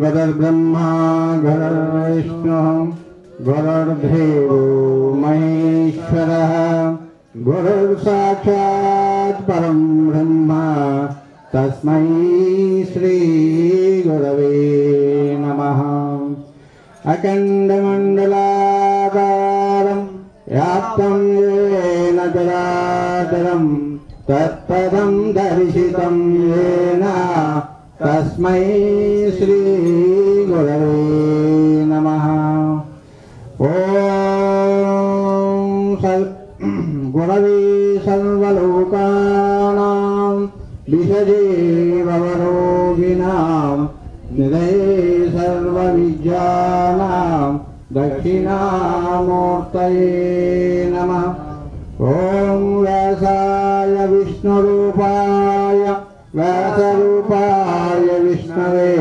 गुरुर्ब्रह्मा गुरुर्विष्णुः गुरुर्देवो महेश्वरः गुरुर्साक्षात् परं ब्रह्म तस्मै श्री गुरवे नमः। अखण्डमण्डलाकारं व्याप्तं येन चराचरं तत्पदं दर्शितं येन तस्मै श्री गुरवे नमः। ओम गुरवे सर्वलोकानां विषजे भवरोगिणां निधये सर्वविद्यानां दक्षिणामूर्तये नमः। ओम व्यासाय विष्णुरूपाय व्यासरूपाय विष्णवे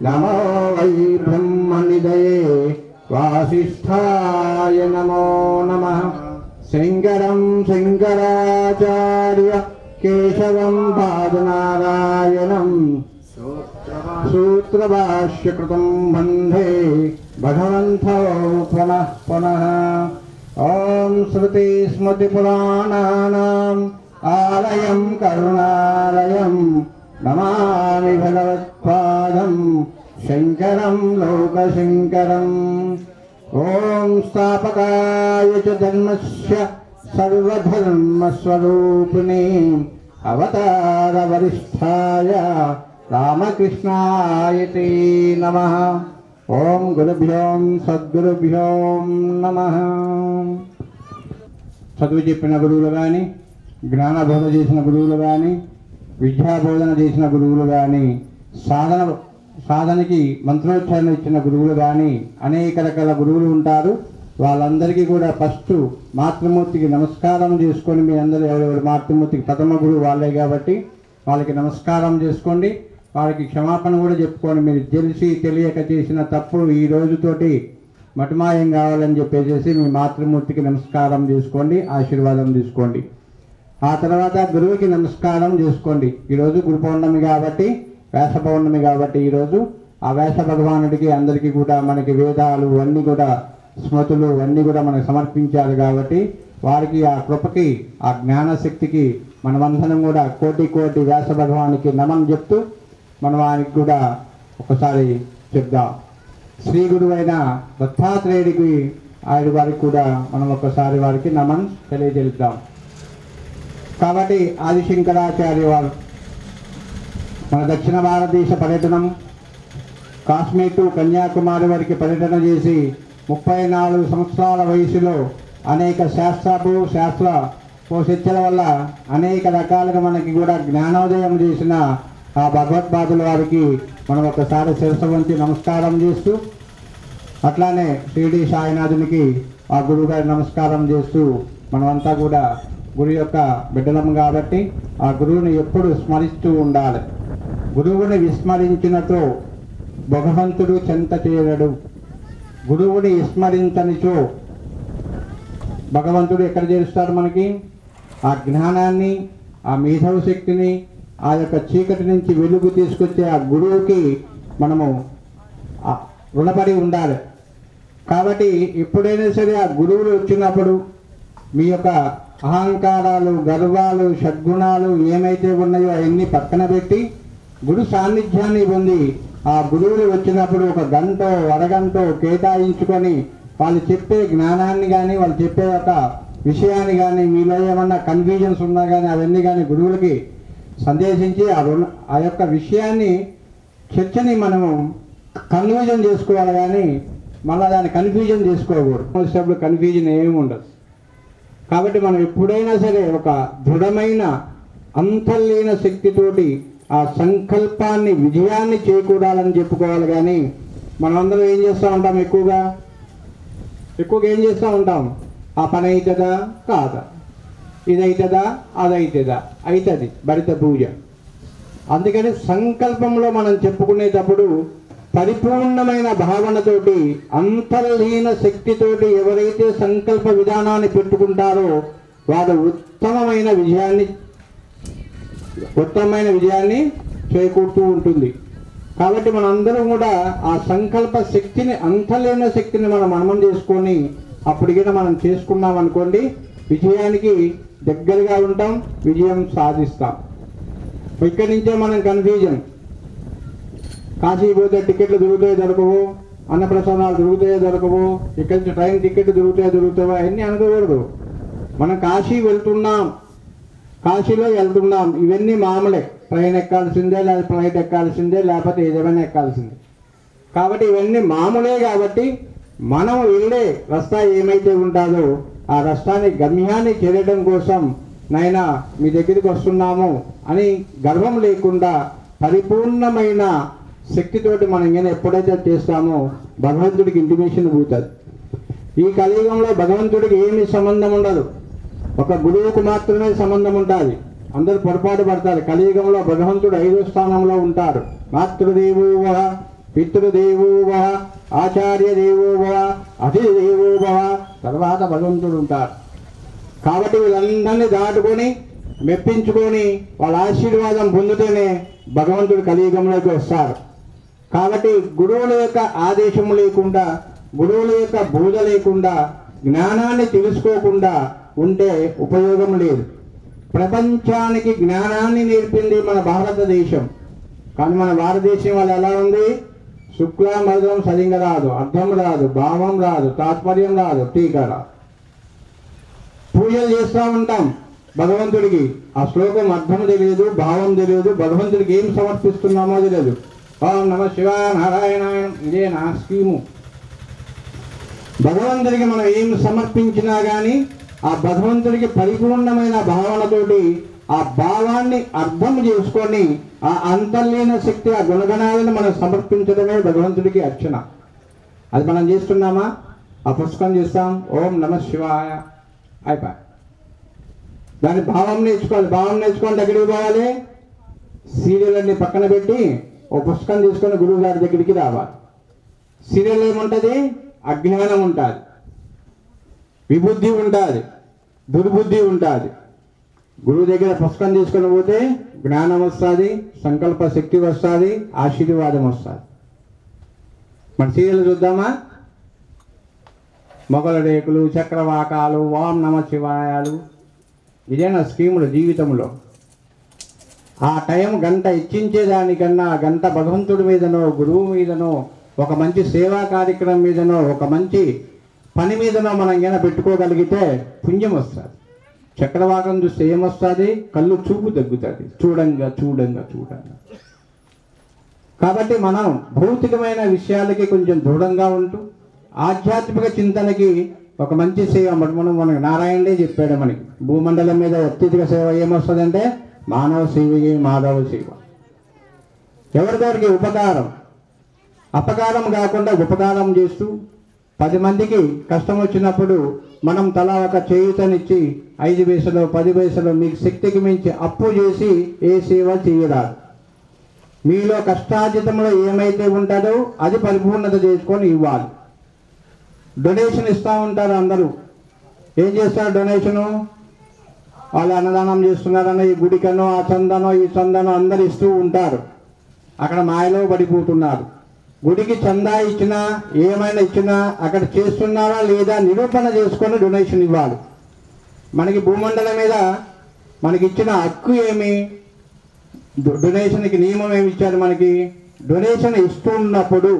नमो वै ब्रह्मनिधये वासिष्ठाय नमो नमः। शङ्करं शङ्कराचार्य केशवं पादनारायणं सूत्रभाष्यकृतं वन्दे भगवन्तौ पुनः पुनः। ॐ श्रुतिस्मृतिपुराणानाम् आलयं करुणालयं नमामि भगवत्पादं शङ्करं लोकशङ्करम्। ॐ स्थापकाय च धर्मस्य सर्वधर्मस्वरूपिणे अवतारवरिष्ठाय रामकृष्णाय ते नमः। ॐ गुरुभ्यो सद्गुरुभ्यो नमः। చదువు చెప్పిన గురువులు కానీ జ్ఞానబోధ చేసిన గురువులు కానీ విద్యాబోధన చేసిన గురువులు కానీ సాధనకి మంత్రోచ్చారణ ఇచ్చిన గురువులు కానీ అనేక రకాల గురువులు ఉంటారు. వాళ్ళందరికీ కూడా ఫస్ట్ మాతృమూర్తికి నమస్కారం చేసుకొని, మీ అందరూ ఎవరెవరు మాతృమూర్తికి ప్రథమ గురువు వాళ్ళే కాబట్టి వాళ్ళకి నమస్కారం చేసుకోండి. వాళ్ళకి క్షమాపణ కూడా చెప్పుకోండి. మీరు తెలిసి తెలియక చేసిన తప్పులు ఈ రోజుతోటి మటుమాయం కావాలని చెప్పేసి మీ మాతృమూర్తికి నమస్కారం చేసుకోండి, ఆశీర్వాదం తీసుకోండి. ఆ తర్వాత గురువుకి నమస్కారం చేసుకోండి. ఈరోజు గురు పౌర్ణమి కాబట్టి, వ్యాస పౌర్ణమి కాబట్టి ఈరోజు ఆ వ్యాస భగవానుడికి అందరికీ కూడా మనకి వేదాలు అన్నీ కూడా స్మృతులు అన్నీ కూడా మనకు సమర్పించారు కాబట్టి వారికి ఆ కృపకి ఆ జ్ఞానశక్తికి మనమందరం కూడా కోటి కోటి వ్యాస భగవానికి నమం చెప్తూ మనం వారికి కూడా ఒకసారి చెప్దాం. శ్రీ గురువైన దత్తాత్రేయుడికి ఆయన వారికి కూడా మనం ఒకసారి వారికి నమన్ తెలియజేద్దాం. కాబట్టి ఆదిశంకరాచార్య వారు మన దక్షిణ భారతదేశ పర్యటనం కాశ్మీర్ టు కన్యాకుమారి వరకు పర్యటన చేసి 34 సంవత్సరాల వయసులో అనేక శాస్త్ర చర్చల వల్ల అనేక రకాలుగా మనకి కూడా జ్ఞానోదయం చేసిన ఆ భగవత్పాదుల వారికి మనం ఒకసారి శిరస్సు వంచి నమస్కారం చేస్తూ, అట్లానే షిరిడి సాయినాథునికి ఆ గురువు గారి నమస్కారం చేస్తూ మనమంతా కూడా గురు యొక్క బిడ్డలం కాబట్టి ఆ గురువుని ఎప్పుడు స్మరిస్తూ ఉండాలి. గురువుని విస్మరించినతో భగవంతుడు చెంత చేరడు. గురువుని విస్మరించనిచో భగవంతుడు ఎక్కడ చేరుస్తాడు? మనకి ఆ జ్ఞానాన్ని, ఆ మేధవ శక్తిని, ఆ యొక్క చీకటి నుంచి వెలుగు తీసుకొచ్చే ఆ గురువుకి మనము రుణపడి ఉండాలి. కాబట్టి ఎప్పుడైనా సరే ఆ గురువులు వచ్చినప్పుడు మీ యొక్క అహంకారాలు, గర్వాలు, షడ్గుణాలు ఏమైతే ఉన్నాయో అవన్నీ పక్కన పెట్టి గురు సాన్నిధ్యాన్ని పొంది ఆ గురువులు వచ్చినప్పుడు ఒక గంట అరగంట కేటాయించుకొని వాళ్ళు చెప్పే జ్ఞానాన్ని కానీ వాళ్ళు చెప్పే ఒక విషయాన్ని కానీ మీలో ఏమన్నా కన్ఫ్యూజన్స్ ఉన్నా కానీ అవన్నీ కానీ గురువులకి సందేశించి ఆ యొక్క విషయాన్ని చర్చని మనము కన్ఫ్యూజన్ చేసుకోవాలి కానీ మళ్ళీ దాన్ని కన్ఫ్యూజన్ చేసుకోకూడదు. వచ్చినప్పుడు కన్ఫ్యూజన్ ఏమి ఉండదు. కాబట్టి మనం ఎప్పుడైనా సరే ఒక దృఢమైన అంతర్లీన శక్తితోటి ఆ సంకల్పాన్ని విజయాన్ని చేకూరాలని చెప్పుకోవాలి. కానీ మనమందరం ఏం చేస్తూ ఉంటాం, ఎక్కువగా ఏం చేస్తూ ఉంటాం, ఆ పని అవుతుందా కాదా, ఇదవుతుందా అదవుతుందా, అవుతుంది భరిత పూజ. అందుకని సంకల్పంలో మనం చెప్పుకునేటప్పుడు పరిపూర్ణమైన భావనతోటి అంతర్లీన శక్తితోటి ఎవరైతే సంకల్ప విధానాన్ని పెట్టుకుంటారో వారు ఉత్తమమైన విజయాన్ని చేకూరుతూ ఉంటుంది. కాబట్టి మనందరం కూడా ఆ సంకల్ప శక్తిని, అంతర్లీన శక్తిని మనం మననం చేసుకొని అప్పటికైనా మనం చేసుకున్నాం అనుకోండి, విజయానికి దగ్గరగా ఉంటాం, విజయం సాధిస్తాం. ఇక్కడి నుంచే మనం కన్ఫ్యూజన్, కాశీ పోతే టికెట్లు దొరుకుతాయో దొరకవు, అన్నప్రసాదాలు దొరుకుతాయో దొరకవు, ఇక్కడి నుంచి ట్రైన్ టికెట్ దొరుకుతాయో అవన్నీ అనుకోకూడదు. మనం కాశీ వెళ్తున్నాం, కాశీలో వెళ్తున్నాం, ఇవన్నీ మామూలే. ట్రైన్ ఎక్కాల్సిందే, లేదా ఫ్లైట్ ఎక్కాల్సిందే, లేకపోతే ఏదేమైనా ఎక్కాల్సిందే. కాబట్టి ఇవన్నీ మామూలే. కాబట్టి మనం వెళ్ళే రస్తా ఏమైతే ఉంటుందో ఆ రస్తాన్ని గమ్యాన్ని చేరడం కోసం నైనా మీ దగ్గరికి వస్తున్నాము అని గర్వం లేకుండా పరిపూర్ణమైన శక్తితోటి మనం ఏమైనా ఎప్పుడైతే చేస్తామో భగవంతుడికి ఇంటిమేషన్ పోతుంది. ఈ కలియుగంలో భగవంతుడికి ఏమి సంబంధం ఉండదు, ఒక గురువుకు మాత్రమే సంబంధం ఉంటుంది. అందరూ పొరపాటు పడతారు. కలియుగంలో భగవంతుడు 5వ స్థానంలో ఉంటాడు. మాతృదేవో భవ, పితృదేవో భవ, ఆచార్య దేవో భవ, అతిథిదేవో భవ, తర్వాత భగవంతుడు ఉంటాడు. కాబట్టి వీళ్ళందరినీ దాటుకొని మెప్పించుకొని వాళ్ళ ఆశీర్వాదం పొందితేనే భగవంతుడు కలియుగంలోకి వస్తారు. కాబట్టి గురువుల యొక్క ఆదేశము లేకుండా, గురువుల యొక్క బోధ లేకుండా, జ్ఞానాన్ని తెలుసుకోకుండా ఉంటే ఉపయోగం లేదు. ప్రపంచానికి జ్ఞానాన్ని నేర్పింది మన భారతదేశం. కానీ మన భారతదేశం వాళ్ళు ఎలా ఉంది, శుక్లాంబరం సరిగ్గా రాదు, అర్థం రాదు, భావం రాదు, తాత్పర్యం రాదు, టీకా రాదు. పూజలు చేస్తూ ఉంటాం భగవంతుడికి, ఆ శ్లోకం అర్థం తెలియదు, భావం తెలియదు, భగవంతుడికి ఏం సమర్పిస్తున్నామో తెలియదు. ఓం నమ శివాయ నారాయణాయ, ఇదే నా స్కీము. భగవంతుడికి మనం ఏం సమర్పించినా కానీ ఆ భగవంతుడికి పరిపూర్ణమైన భావనతోటి ఆ భావాన్ని అర్థం చేసుకొని ఆ అంతర్లీన శక్తి, ఆ గుణగణాలను మనం సమర్పించడమే భగవంతుడికి అర్చన. అది మనం చేస్తున్నామా? ఆ పుస్తకం చేస్తాం, ఓం నమ శివాయ అయిపోయి. దాని భావం నేర్చుకోవాలి. భావం నేర్చుకోండి, ఎక్కడికి పోవాలి? సీరియల్ అన్ని పక్కన పెట్టి ఓ పుస్తకం తీసుకొని గురువు గారి దగ్గరికి రావాలి. సీరియల్ ఏముంటుంది? అజ్ఞానం ఉంటుంది, విబుద్ధి ఉంటుంది, దుర్బుద్ధి ఉంటుంది. గురువు దగ్గర పుస్తకం తీసుకొని పోతే జ్ఞానం వస్తుంది, సంకల్ప శక్తి వస్తుంది, ఆశీర్వాదం వస్తుంది. మన సీరియల్ చూద్దామా? మొగల రేకులు, చక్రవాకాలు, ఓం నమ శివాయాలు, ఇదే నా స్కీములు జీవితంలో. ఆ టైం గంట ఇచ్చించేదానికన్నా గంట భగవంతుడి మీదనో, గురువు మీదనో, ఒక మంచి సేవా కార్యక్రమం మీదనో, ఒక మంచి పని మీదనో మనం ఏమైనా పెట్టుకోగలిగితే పుణ్యం వస్తుంది. చక్రవాకం చూస్తే ఏమొస్తుంది? కళ్ళు చూపు తగ్గుతుంది, చూడంగా చూడంగా చూడంగా. కాబట్టి మనం భౌతికమైన విషయాలకి కొంచెం దృఢంగా ఉంటూ ఆధ్యాత్మిక చింతనకి ఒక మంచి సేవ మనకు నారాయణే చెప్పాడు. మనకి భూమండలం మీద అత్యధిక సేవ ఏమొస్తుందంటే మానవ సేవయే మాధవ సేవ. ఎవరిదారికి ఉపకారం, అపకారం కాకుండా ఉపకారం చేస్తూ 10 మందికి కష్టం వచ్చినప్పుడు మనం తలా ఒక చేయూతనిచ్చి 5 పైసలు 10 పైసలు మీకు శక్తికి మించి అప్పు చేసి ఏ సేవ చేయరాదు. మీలో కష్టార్జితంలో ఏమైతే ఉంటుందో అది పరిపూర్ణత చేసుకొని ఇవ్వాలి. డొనేషన్ ఇస్తూ ఉంటారు అందరూ. ఏం చేస్తారు డొనేషను? వాళ్ళు అన్నదానం చేస్తున్నారన్న ఈ గుడికనో, ఆ చందనో ఈ చందనో అందరు ఇస్తూ ఉంటారు. అక్కడ మాయలో పడిపోతున్నారు. గుడికి చందా ఇచ్చినా ఏమైనా ఇచ్చినా అక్కడ చేస్తున్నారా లేదా నిరూపణ చేసుకొని డొనేషన్ ఇవ్వాలి. మనకి భూమండలం మీద మనకి ఇచ్చిన హక్కు ఏమి? డొనేషన్కి నియమం ఏమి ఇచ్చారు మనకి? డొనేషన్ ఇస్తున్నప్పుడు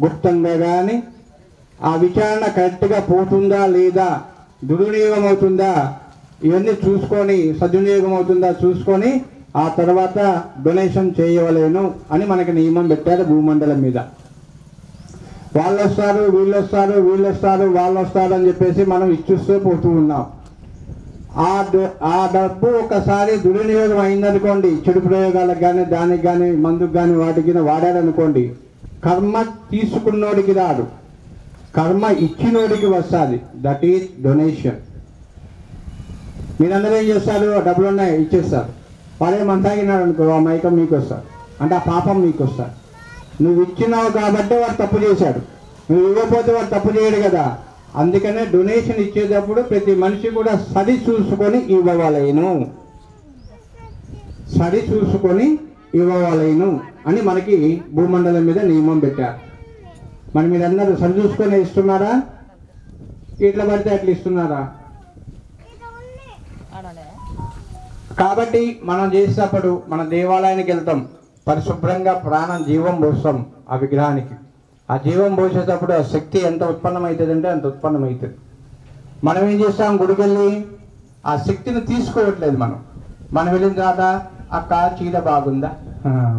గుప్తంగా కానీ ఆ విచారణ కరెక్ట్గా పోతుందా లేదా, దుర్వినియోగం అవుతుందా, ఇవన్నీ చూసుకొని సద్వినియోగం అవుతుందా చూసుకొని ఆ తర్వాత డొనేషన్ చేయవలేను అని మనకి నియమం పెట్టారు భూమండలం మీద. వాళ్ళు వస్తారు, వీళ్ళు వస్తారు, వీళ్ళు వస్తారు, వాళ్ళు వస్తారు అని చెప్పేసి మనం ఇచ్చిస్తూ పోతూ ఉన్నాం. ఆ డబ్బు ఒకసారి దుర్వినియోగం అయిందనుకోండి, చెడు ప్రయోగాలకు కానీ దానికి కానీ మందుకు కానీ వాటికి వాడారనుకోండి, కర్మ తీసుకున్నోడికి రాదు, కర్మ ఇచ్చినోడికి వస్తుంది. That is donation. మీరందరూ ఏం చేస్తారు, డబ్బులు ఉన్నాయి ఇచ్చేస్తారు. వాడే మంతాగినాడు అనుకో, ఆ మైకం మీకు వస్తారు, అంటే ఆ పాపం మీకు వస్తారు. నువ్వు ఇచ్చినావు కాబట్టి వాడు తప్పు చేశాడు, నువ్వు ఇవ్వకపోతే వాడు తప్పు చేయడు కదా. అందుకనే డొనేషన్ ఇచ్చేటప్పుడు ప్రతి మనిషి కూడా సరి చూసుకొని ఇవ్వవలేను, సరి చూసుకొని ఇవ్వవలేను అని మనకి భూమండలం మీద నియమం పెట్టారు. మరి మీరందరూ సరి చూసుకొని ఇస్తున్నారా, ఇట్లా పడితే అట్లా ఇస్తున్నారా? కాబట్టి మనం చేసేటప్పుడు మన దేవాలయానికి వెళ్తాం, పరిశుభ్రంగా ప్రాణం జీవం పోస్తాం ఆ విగ్రహానికి. ఆ జీవం పోసేటప్పుడు ఆ శక్తి ఎంత ఉత్పన్నమవుతుంది అంటే అంత ఉత్పన్నమవుతుంది. మనం ఏం చేస్తాం, గుడికి వెళ్ళి ఆ శక్తిని తీసుకోవట్లేదు. మనం వెళ్ళిన తర్వాత అక్క చీర బాగుందా,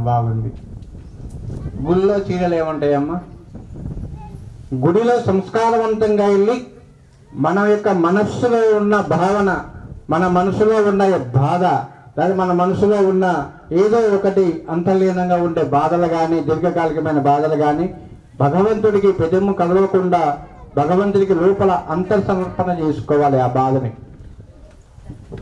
బాగుంది. గుడిలో చీరలు ఏముంటాయమ్మా? గుడిలో సంస్కారవంతంగా వెళ్ళి మన యొక్క మనస్సులో ఉన్న భావన, మన మనసులో ఉన్న బాధ, లేదా మన మనసులో ఉన్న ఏదో ఒకటి అంతర్లీనంగా ఉండే బాధలు కానీ, దీర్ఘకాలికమైన బాధలు కానీ భగవంతుడికి పెదము కలవకుండా భగవంతుడికి లోపల అంతర్సమర్పణ చేసుకోవాలి ఆ బాధని.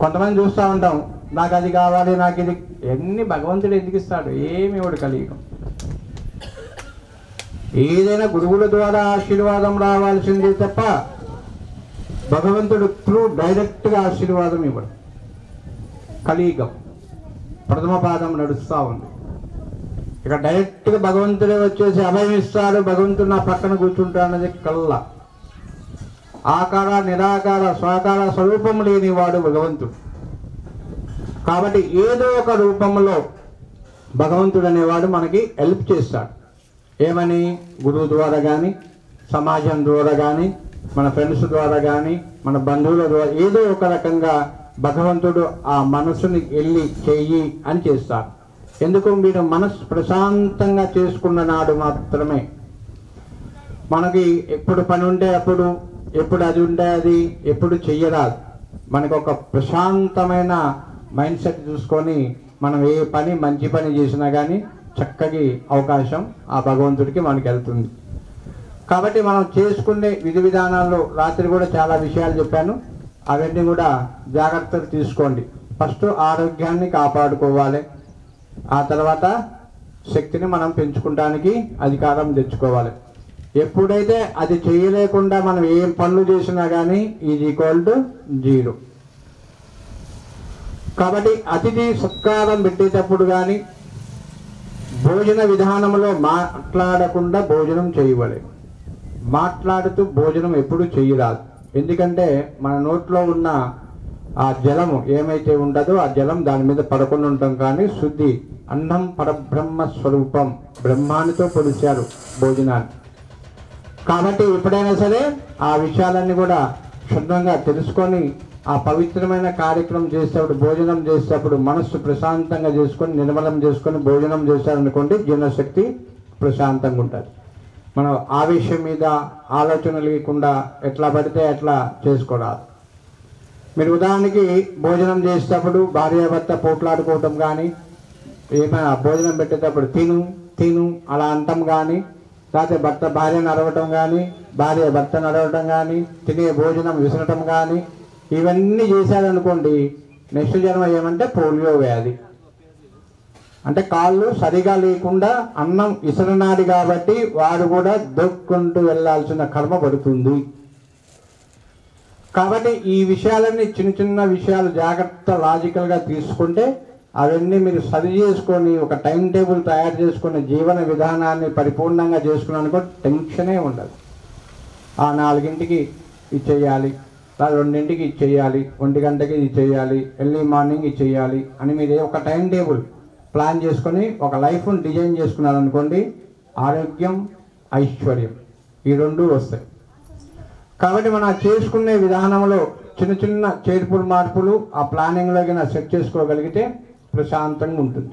కొంతమంది చూస్తూ ఉంటాం, నాకు అది కావాలి, నాకు ఇది, ఎన్ని భగవంతుడు ఎందుకు ఇస్తాడు? ఏమి ఇవ్వడు కలియుగం. ఏదైనా గురువుల ద్వారా ఆశీర్వాదం రావాల్సిందే తప్ప భగవంతుడు త్రూ డైరెక్ట్గా ఆశీర్వాదం ఇవ్వడు. కలియుగం ప్రథమ పాదం నడుస్తూ ఉంది. ఇక డైరెక్ట్గా భగవంతుడే వచ్చేసి అభయం ఇస్తాడు, భగవంతుడు నా పక్కన కూర్చుంటాడు అన్నది కల్లా. ఆకార నిరాకార స్వాకార స్వరూపం లేనివాడు భగవంతుడు. కాబట్టి ఏదో ఒక రూపంలో భగవంతుడు అనేవాడు మనకి హెల్ప్ చేస్తాడు. ఏమని? గురువు ద్వారా కానీ, సమాజం ద్వారా కానీ, మన ఫ్రెండ్స్ ద్వారా కానీ, మన బంధువుల ద్వారా ఏదో ఒక రకంగా భగవంతుడు ఆ మనసుని వెళ్ళి చెయ్యి అని చేస్తాడు. ఎందుకు? మీరు మనసు ప్రశాంతంగా చేసుకున్న నాడు మాత్రమే. మనకి ఎప్పుడు పని ఉంటే అప్పుడు, ఎప్పుడు అది ఉంటే అది, ఎప్పుడు చెయ్యరాదు. మనకు ఒక ప్రశాంతమైన మైండ్ సెట్ చూసుకొని మనం ఏ పని మంచి పని చేసినా కానీ చక్కటి అవకాశం ఆ భగవంతుడికి మనకి వెళ్తుంది. కాబట్టి మనం చేసుకునే విధి విధానాల్లో రాత్రి కూడా చాలా విషయాలు చెప్పాను, అవన్నీ కూడా జాగ్రత్తలు తీసుకోండి. ఫస్ట్ ఆరోగ్యాన్ని కాపాడుకోవాలి, ఆ తర్వాత శక్తిని మనం పెంచుకోవడానికి అధికారం తెచ్చుకోవాలి. ఎప్పుడైతే అది చేయలేకుండా మనం ఏం పనులు చేసినా కానీ ఈజ్ ఈక్వల్ టు 0. కాబట్టి అతిథి సత్కారం పెట్టేటప్పుడు కానీ భోజన విధానంలో మాట్లాడకుండా భోజనం చేయవలేదు. మాట్లాడుతూ భోజనం ఎప్పుడు చేయరాదు. ఎందుకంటే మన నోట్లో ఉన్న ఆ జలము ఏమైతే ఉంటుందో ఆ జలం దాని మీద పడకుండా ఉంటాం. కానీ శుద్ధి, అన్నం పరబ్రహ్మ స్వరూపం, బ్రహ్మానితో పొడిచారు భోజనాన్ని. కాబట్టి ఎప్పుడైనా సరే ఆ విషయాలన్నీ కూడా క్షుణ్ణంగా తెలుసుకొని ఆ పవిత్రమైన కార్యక్రమం చేసేటప్పుడు, భోజనం చేసేటప్పుడు మనస్సు ప్రశాంతంగా చేసుకొని నిర్మలం చేసుకొని భోజనం చేశారనుకోండి, జీర్ణశక్తి ప్రశాంతంగా ఉంటుంది. మనం ఆవేశం మీద ఆలోచన లేకుండా ఎట్లా పడితే అట్లా చేసుకోరాదు. మీరు ఉదాహరణకి భోజనం చేసేటప్పుడు భార్యాభర్త పోట్లాడుకోవటం కానీ, ఏమైనా భోజనం పెట్టేటప్పుడు తిను తిను అలా అంటాం కానీ, లేకపోతే భర్త భార్యను అరవటం కానీ, భార్య భర్తను అరవటం కానీ, తినే భోజనం విసరటం కానీ, ఇవన్నీ చేశారనుకోండి, నెక్స్ట్ జన్మ ఏమంటే పోలియో వ్యాధి. అంటే కాళ్ళు సరిగా లేకుండా అన్నం ఇసరనాడు కాబట్టి వాడు కూడా దొక్కుంటూ వెళ్ళాల్సిన కర్మ పడుతుంది. కాబట్టి ఈ విషయాలన్నీ చిన్న చిన్న విషయాలు జాగ్రత్త లాజికల్గా తీసుకుంటే అవన్నీ మీరు సరి చేసుకొని ఒక టైం టేబుల్ తయారు చేసుకుని జీవన విధానాన్ని పరిపూర్ణంగా చేసుకున్నానుకో టెన్షనే ఉండదు. 4ంటికి ఇది చేయాలి, 2ంటికి ఇది చేయాలి, 1 గంటకి ఇది చేయాలి, ఎర్లీ మార్నింగ్ ఇది చేయాలి అని మీరు ఒక టైం టేబుల్ ప్లాన్ చేసుకొని ఒక లైఫ్ను డిజైన్ చేసుకున్నారనుకోండి, ఆరోగ్యం ఐశ్వర్యం ఈ 2 వస్తాయి. కాబట్టి మనం చేసుకునే విధానంలో చిన్న చిన్న చేర్పులు మార్పులు ఆ ప్లానింగ్లో కన్నా సెట్ చేసుకోగలిగితే ప్రశాంతంగా ఉంటుంది.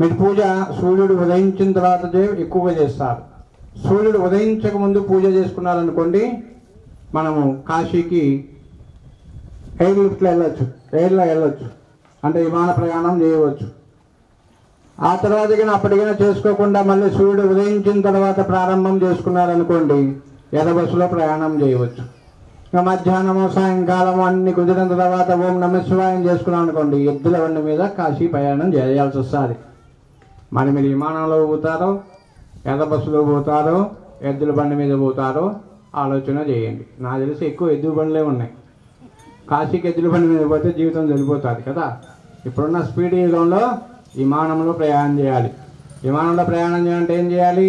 మీరు పూజ సూర్యుడు ఉదయించిన తర్వాత ఎక్కువగా చేస్తారు. సూర్యుడు ఉదయించక ముందు పూజ చేసుకున్నారనుకోండి, మనము కాశీకి ఎయిర్ లిఫ్ట్లో వెళ్ళొచ్చు, ఎయిర్లో వెళ్ళొచ్చు, అంటే విమాన ప్రయాణం చేయవచ్చు. ఆ తర్వాత కానీ అప్పటికైనా చేసుకోకుండా మళ్ళీ సూర్యుడు ఉదయించిన తర్వాత ప్రారంభం చేసుకున్నారనుకోండి, ఎర్ర బస్సులో ప్రయాణం చేయవచ్చు. ఇంకా మధ్యాహ్నము సాయంకాలము అన్ని కుదిరిన తర్వాత ఓం నమ శివాయం చేసుకున్నాం అనుకోండి, ఎద్దుల బండి మీద కాశీ ప్రయాణం చేయాల్సి వస్తుంది. మరి మీరు విమానంలో పోతారో, ఎర్ర బస్సులో పోతారో, ఎద్దుల బండి మీద పోతారో ఆలోచన చేయండి. నాకు తెలిసి ఎక్కువ ఎద్దుల బండ్లే ఉన్నాయి. కాశీకి ఎద్దుల బండి మీద పోతే జీవితం వెళ్ళిపోతుంది కదా. ఇప్పుడున్న స్పీడ్ యుగంలో విమానంలో ప్రయాణం చేయాలి. విమానంలో ప్రయాణం చేయాలంటే ఏం చేయాలి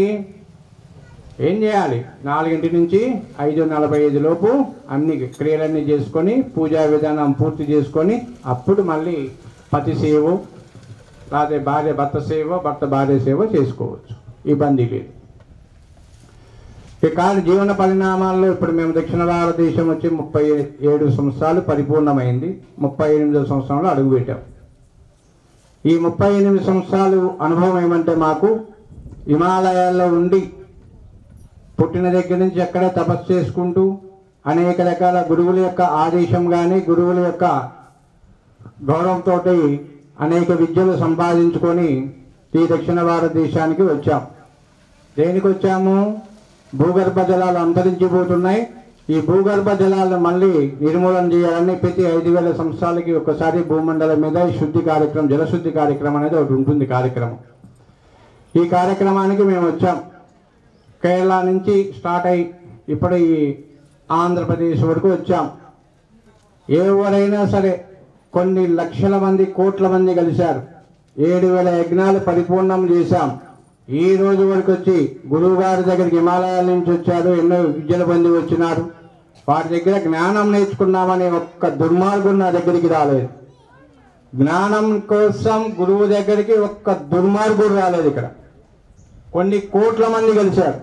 4 నుంచి 5:45 లోపు అన్ని క్రియలన్నీ చేసుకొని పూజా విధానం పూర్తి చేసుకొని అప్పుడు మళ్ళీ పతి సేవ, లేకపోతే భార్య భర్త సేవ, భర్త భార్య సేవ చేసుకోవచ్చు, ఇబ్బంది లేదు. కానీ జీవన పరిణామాల్లో ఇప్పుడు మేము దక్షిణ భారతదేశం వచ్చి 37 సంవత్సరాలు పరిపూర్ణమైంది. 38వ సంవత్సరంలో అడుగుపెట్టాం. ఈ 38 సంవత్సరాలు అనుభవం ఏమంటే, మాకు హిమాలయాల్లో ఉండి పుట్టిన దగ్గర నుంచి ఎక్కడే తపస్సు చేసుకుంటూ అనేక రకాల గురువుల యొక్క ఆదేశం కానీ గురువుల యొక్క గౌరవంతో అనేక విద్యలు సంపాదించుకొని ఈ దక్షిణ భారతదేశానికి వచ్చాం. దేనికి వచ్చాము? భూగర్భ జలాలు అంతరించిపోతున్నాయి. ఈ భూగర్భ జలాలను మళ్ళీ నిర్మూలన చేయాలని ప్రతి 5000 సంవత్సరాలకి ఒకసారి భూమండలం మీద శుద్ధి కార్యక్రమం, జలశుద్ధి కార్యక్రమం అనేది ఒకటి ఉంటుంది కార్యక్రమం. ఈ కార్యక్రమానికి మేము వచ్చాం. కేరళ నుంచి స్టార్ట్ అయ్యి ఇప్పుడు ఈ ఆంధ్రప్రదేశ్ వరకు వచ్చాం. ఎవరైనా సరే కొన్ని లక్షల మంది, కోట్ల మంది కలిశారు. 7000 యజ్ఞాలు పరిపూర్ణం చేశాం. ఈ రోజు వరకు వచ్చి గురువు గారి దగ్గరికి హిమాలయాల నుంచి వచ్చారు, ఎన్నో విద్యల పొంది వచ్చినారు. వారి దగ్గర జ్ఞానం నేర్చుకున్నామని ఒక్క దుర్మార్గుడు నా దగ్గరికి రాలేదు. జ్ఞానం కోసం గురువు దగ్గరికి ఒక్క దుర్మార్గుడు రాలేదు. ఇక్కడ కొన్ని కోట్ల మంది కలిశారు.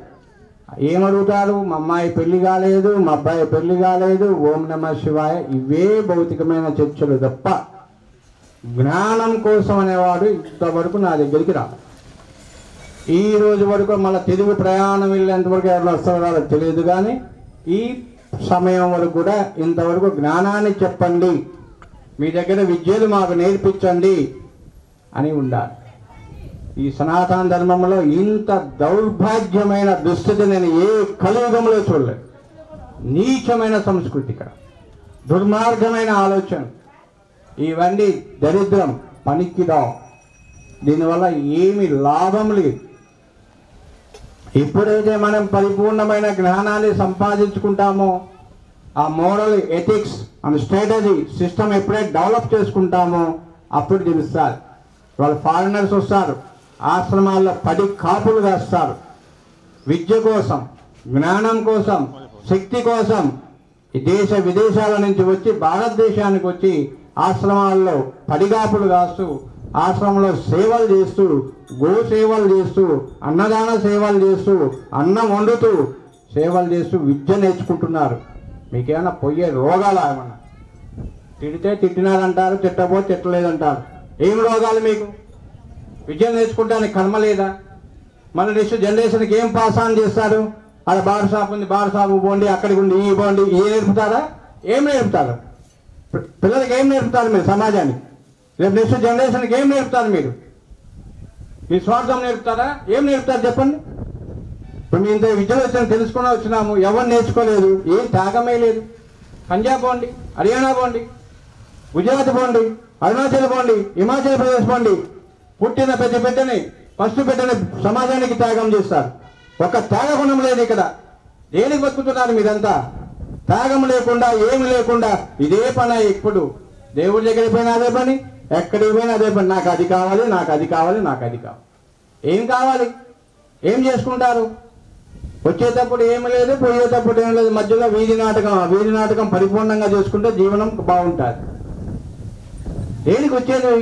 ఏమడుగుతారు? మా అమ్మాయి పెళ్లి కాలేదు, మా అబ్బాయి పెళ్లి కాలేదు, ఓం నమ శివాయ, ఇవే భౌతికమైన చర్చలు తప్ప జ్ఞానం కోసం అనేవాడు ఇంతవరకు నా దగ్గరికి రా. ఈ రోజు వరకు మళ్ళీ తిరుగు ప్రయాణం వెళ్ళేంతవరకు ఎవరు వస్తారో తెలియదు, కానీ ఈ సమయం వరకు కూడా ఇంతవరకు జ్ఞానాన్ని చెప్పండి, మీ దగ్గర విద్యలు మాకు నేర్పించండి అని ఉండాలి. ఈ సనాతన ధర్మంలో ఇంత దౌర్భాగ్యమైన దుస్థితి నేను ఏ కలియుగంలో చూడలేదు. నీచమైన సంస్కృతి, ఇక్కడ దుర్మార్గమైన ఆలోచన, ఇవన్నీ దరిద్రం, పనికిరావు. దీనివల్ల ఏమి లాభం లేదు. ఎప్పుడైతే మనం పరిపూర్ణమైన జ్ఞానాన్ని సంపాదించుకుంటామో, ఆ moral ethics and strategy system ఎప్పుడైతే డెవలప్ చేసుకుంటామో అప్పుడు తెలుస్తారు. వాళ్ళు ఫారినర్స్ వస్తారు, ఆశ్రమాల్లో 10 కాపులు వేస్తారు. విద్య కోసం, జ్ఞానం కోసం, శక్తి కోసం ఈ దేశ విదేశాల నుంచి వచ్చి భారతదేశానికి వచ్చి ఆశ్రమాల్లో 10 కాపులు కాస్తూ, ఆశ్రమంలో సేవలు చేస్తూ, గో సేవలు చేస్తూ, అన్నదాన సేవలు చేస్తూ, అన్నం వండుతూ సేవలు చేస్తూ విద్య నేర్చుకుంటున్నారు. మీకేమైనా పోయే రోగాలు ఏమన్నా? తిడితే తిట్టినారంటారు, తిట్టబోతే తిట్టలేదంటారు. ఏం రోగాలు మీకు? విద్య నేర్చుకుంటానికి కర్మ లేదా? మళ్ళీ నెక్స్ట్ జనరేషన్కి ఏం పాస్ ఆన్ చేస్తారు? అక్కడ బార్ షాప్ ఉంది, బార్ షాపు పోండి, అక్కడికి ఉండి ఈ పోండి, ఏ నేర్పుతారా? ఏం నేర్పుతారు? పిల్లలకి ఏం నేర్పుతారు మీరు సమాజానికి? రేపు నెక్స్ట్ జనరేషన్కి ఏం నేర్పుతారు మీరు? మీ స్వార్థం నేర్పుతారా? ఏం నేర్పుతారు చెప్పండి? ఇప్పుడు మీ ఇంత విద్యలు వచ్చాను, తెలుసుకున్నా వచ్చినాము, ఎవరు నేర్చుకోలేదు, ఏం త్యాగమే లేదు. పంజాబ్ పోండి, హర్యానా పోండి, గుజరాత్ పోండి, అరుణాచల్ పోండి, హిమాచల్ ప్రదేశ్ పోండి, పుట్టిన పెద్ద బిడ్డని ఫస్ట్ బిడ్డని సమాజానికి త్యాగం చేస్తారు. ఒక త్యాగ గుణం లేదు ఇక్కడ. దేనికి బతుకుతున్నారు మీరంతా? త్యాగం లేకుండా, ఏమి లేకుండా ఇదే పని. ఇప్పుడు దేవుడి దగ్గరికి పోయినా అదే పని, ఎక్కడికి పోయినా అదే పని. నాకు అది కావాలి, నాకు అది కావాలి, నాకు అది కావాలి. ఏం కావాలి? ఏం చేసుకుంటారు? వచ్చేటప్పుడు ఏమి లేదు, పోయేటప్పుడు ఏం లేదు, మధ్యలో వీధి నాటకం. ఆ వీధి నాటకం పరిపూర్ణంగా చేసుకుంటే జీవనం బాగుంటుంది. దేనికి వచ్చేది?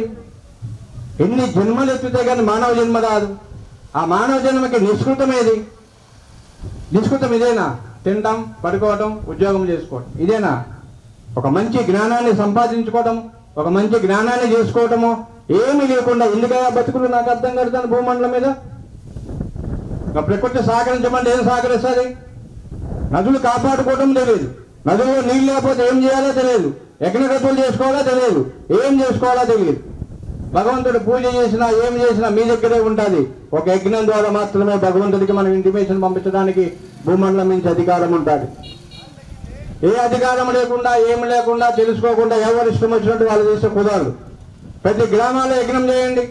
ఎన్ని జన్మలు ఎత్తితే కానీ మానవ జన్మ రాదు. ఆ మానవ జన్మకి నిష్కృతం ఏది? నిష్కృతం ఇదేనా? తినడం, పడుకోవడం, ఉద్యోగం చేసుకోవడం. ఇదేనా? ఒక మంచి జ్ఞానాన్ని సంపాదించుకోవడం, ఒక మంచి జ్ఞానాన్ని చేసుకోవటము ఏమీ లేకుండా ఎందుకయ్యా బతుకులు నాకు అర్థం కడుతాను భూమండలం మీద. ప్రకృతి సహకరించమంటే ఏం సహకరిస్తుంది? నదులు కాపాడుకోవడం తెలియదు, నదుల్లో నీళ్ళు లేకపోతే ఏం చేయాలో తెలియదు, యజ్ఞగతులు చేసుకోవాలో తెలియదు, ఏం చేసుకోవాలో తెలియదు. భగవంతుడు పూజ చేసినా ఏం చేసినా మీ దగ్గరే ఉంటుంది. ఒక యజ్ఞం ద్వారా మాత్రమే భగవంతుడికి మనం ఇంటిమేషన్ పంపించడానికి భూమండలం నుంచి అధికారం ఉంటుంది. ఏ అధికారం లేకుండా ఏమి లేకుండా తెలుసుకోకుండా ఎవరు ఇష్టం వచ్చినట్టు వాళ్ళు చేస్తే కుదరదు. ప్రతి గ్రామాల్లో యజ్ఞం చేయండి,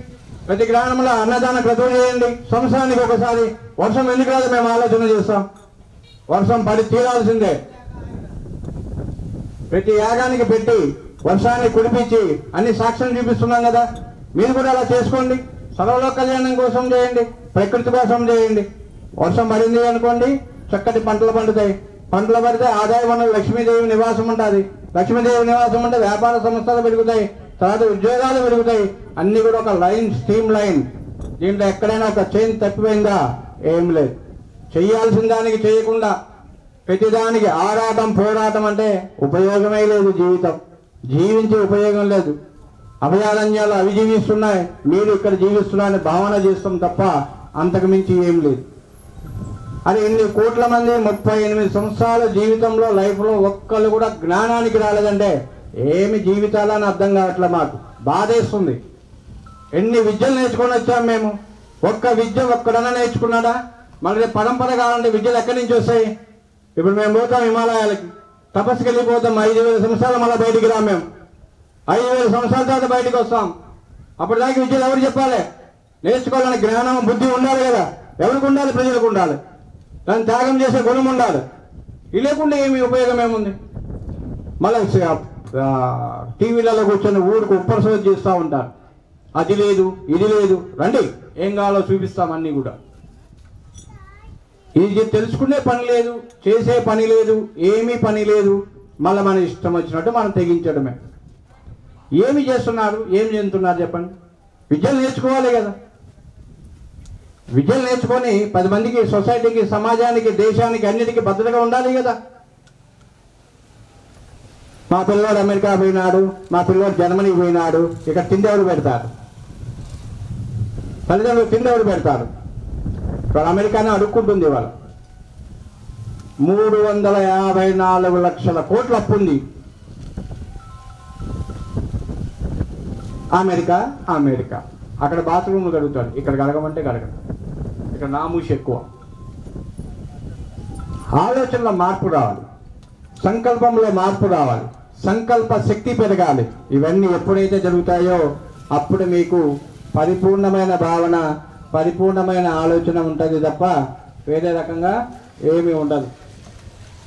ప్రతి గ్రామంలో అన్నదాన క్రతువు చేయండి. సంవత్సరానికి ఒకసారి వర్షం ఎందుకు రాదు మేము ఆలోచన చేస్తాం. వర్షం పడి తీరాల్సిందే. ప్రతి యాగానికి పెట్టి వర్షాన్ని కురిపించి అన్ని సాక్ష్యం చూపిస్తున్నాం కదా. మీరు కూడా అలా చేసుకోండి. సర్వలోక కళ్యాణం కోసం చేయండి, ప్రకృతి కోసం చేయండి. వర్షం పడింది అనుకోండి, చక్కటి పంటలు పండుతాయి. పంటలు పడితే ఆదాయ వనరులు లక్ష్మీదేవి నివాసం ఉంటుంది. లక్ష్మీదేవి నివాసం అంటే వ్యాపార సంస్థలు పెరుగుతాయి, తర్వాత ఉద్యోగాలు పెరుగుతాయి. అన్ని కూడా ఒక లైన్, స్ట్రీమ్ లైన్. దీంట్లో ఎక్కడైనా ఒక చైన్ తప్పిపోయిందా? ఏం లేదు. చేయాల్సిన దానికి చేయకుండా ప్రతిదానికి ఆరాటం, పోరాటం అంటే ఉపయోగమే లేదు. జీవితం జీవించే ఉపయోగం లేదు. అభయారణ్యాలు అవి జీవిస్తున్నాయి, మీరు ఇక్కడ జీవిస్తున్నారని భావన చేస్తాం తప్ప అంతకు మించి ఏం లేదు. అది ఎన్ని కోట్ల మంది 38 సంవత్సరాల జీవితంలో లైఫ్లో ఒక్కళ్ళు కూడా జ్ఞానానికి రాలేదంటే ఏమి జీవితాలని అర్థం కావట్లే. మాకు బాధేస్తుంది. ఎన్ని విద్యలు నేర్చుకొని వచ్చాం మేము. ఒక్క విద్య ఒక్కడన్నా నేర్చుకున్నాడా? మళ్ళీ పరంపర కావాలంటే విద్యలు ఎక్కడి నుంచి వస్తాయి? ఇప్పుడు మేము పోతాం హిమాలయాలకి, తపస్సుకి వెళ్ళిపోతాం. 5000 సంవత్సరాలు మళ్ళీ బయటికి రాం. మేము 5000 సంవత్సరాల తర్వాత బయటకు వస్తాం. అప్పుడు దాకా విద్యలు ఎవరు చెప్పాలి? నేర్చుకోవాలని జ్ఞానం, బుద్ధి ఉండాలి కదా. ఎవరికి ఉండాలి? ప్రజలకు ఉండాలి. దాన్ని త్యాగం చేసే గుణం ఉండాలి. ఇది లేకుండా ఏమి ఉపయోగం ఏముంది? మళ్ళీ టీవీలలో కూర్చొని ఊరికి ఉప్పరసోది చేస్తూ ఉంటారు. అది లేదు, ఇది లేదు, రండి ఏం కావాలో చూపిస్తాం. అన్నీ కూడా ఇది తెలుసుకునే పని లేదు, చేసే పని లేదు, ఏమీ పని లేదు. మళ్ళీ మన ఇష్టం వచ్చినట్టు మనం తెగించడమే. ఏమి చేస్తున్నారు? ఏం చెందుతున్నారు చెప్పండి? విద్యలు నేర్చుకోవాలి కదా. విద్యలు నేర్చుకొని 10 మందికి, సొసైటీకి, సమాజానికి, దేశానికి, అన్నిటికీ భద్రతగా ఉండాలి కదా. మా పిల్లవాడు అమెరికా పోయినాడు, మా పిల్లవాడు జర్మనీ పోయినాడు, ఇక్కడ తిండెవరు పెడతారు? తల్లిదండ్రులు తిండెవరు పెడతారు? ఇక్కడ అమెరికానే అడుక్కుంటుంది. ఇవాళ 354 లక్షల కోట్ల అప్పు ఉంది. అమెరికా అక్కడ బాత్రూమ్లు కడుగుతాడు, ఇక్కడ కడగమంటే కడగడు. ఇక్కడ నామూషి ఎక్కువ. ఆలోచనలో మార్పు రావాలి, సంకల్పంలో మార్పు రావాలి, సంకల్ప శక్తి పెరగాలి. ఇవన్నీ ఎప్పుడైతే జరుగుతాయో అప్పుడు మీకు పరిపూర్ణమైన భావన, పరిపూర్ణమైన ఆలోచన ఉంటుంది తప్ప వేరే రకంగా ఏమీ ఉండదు.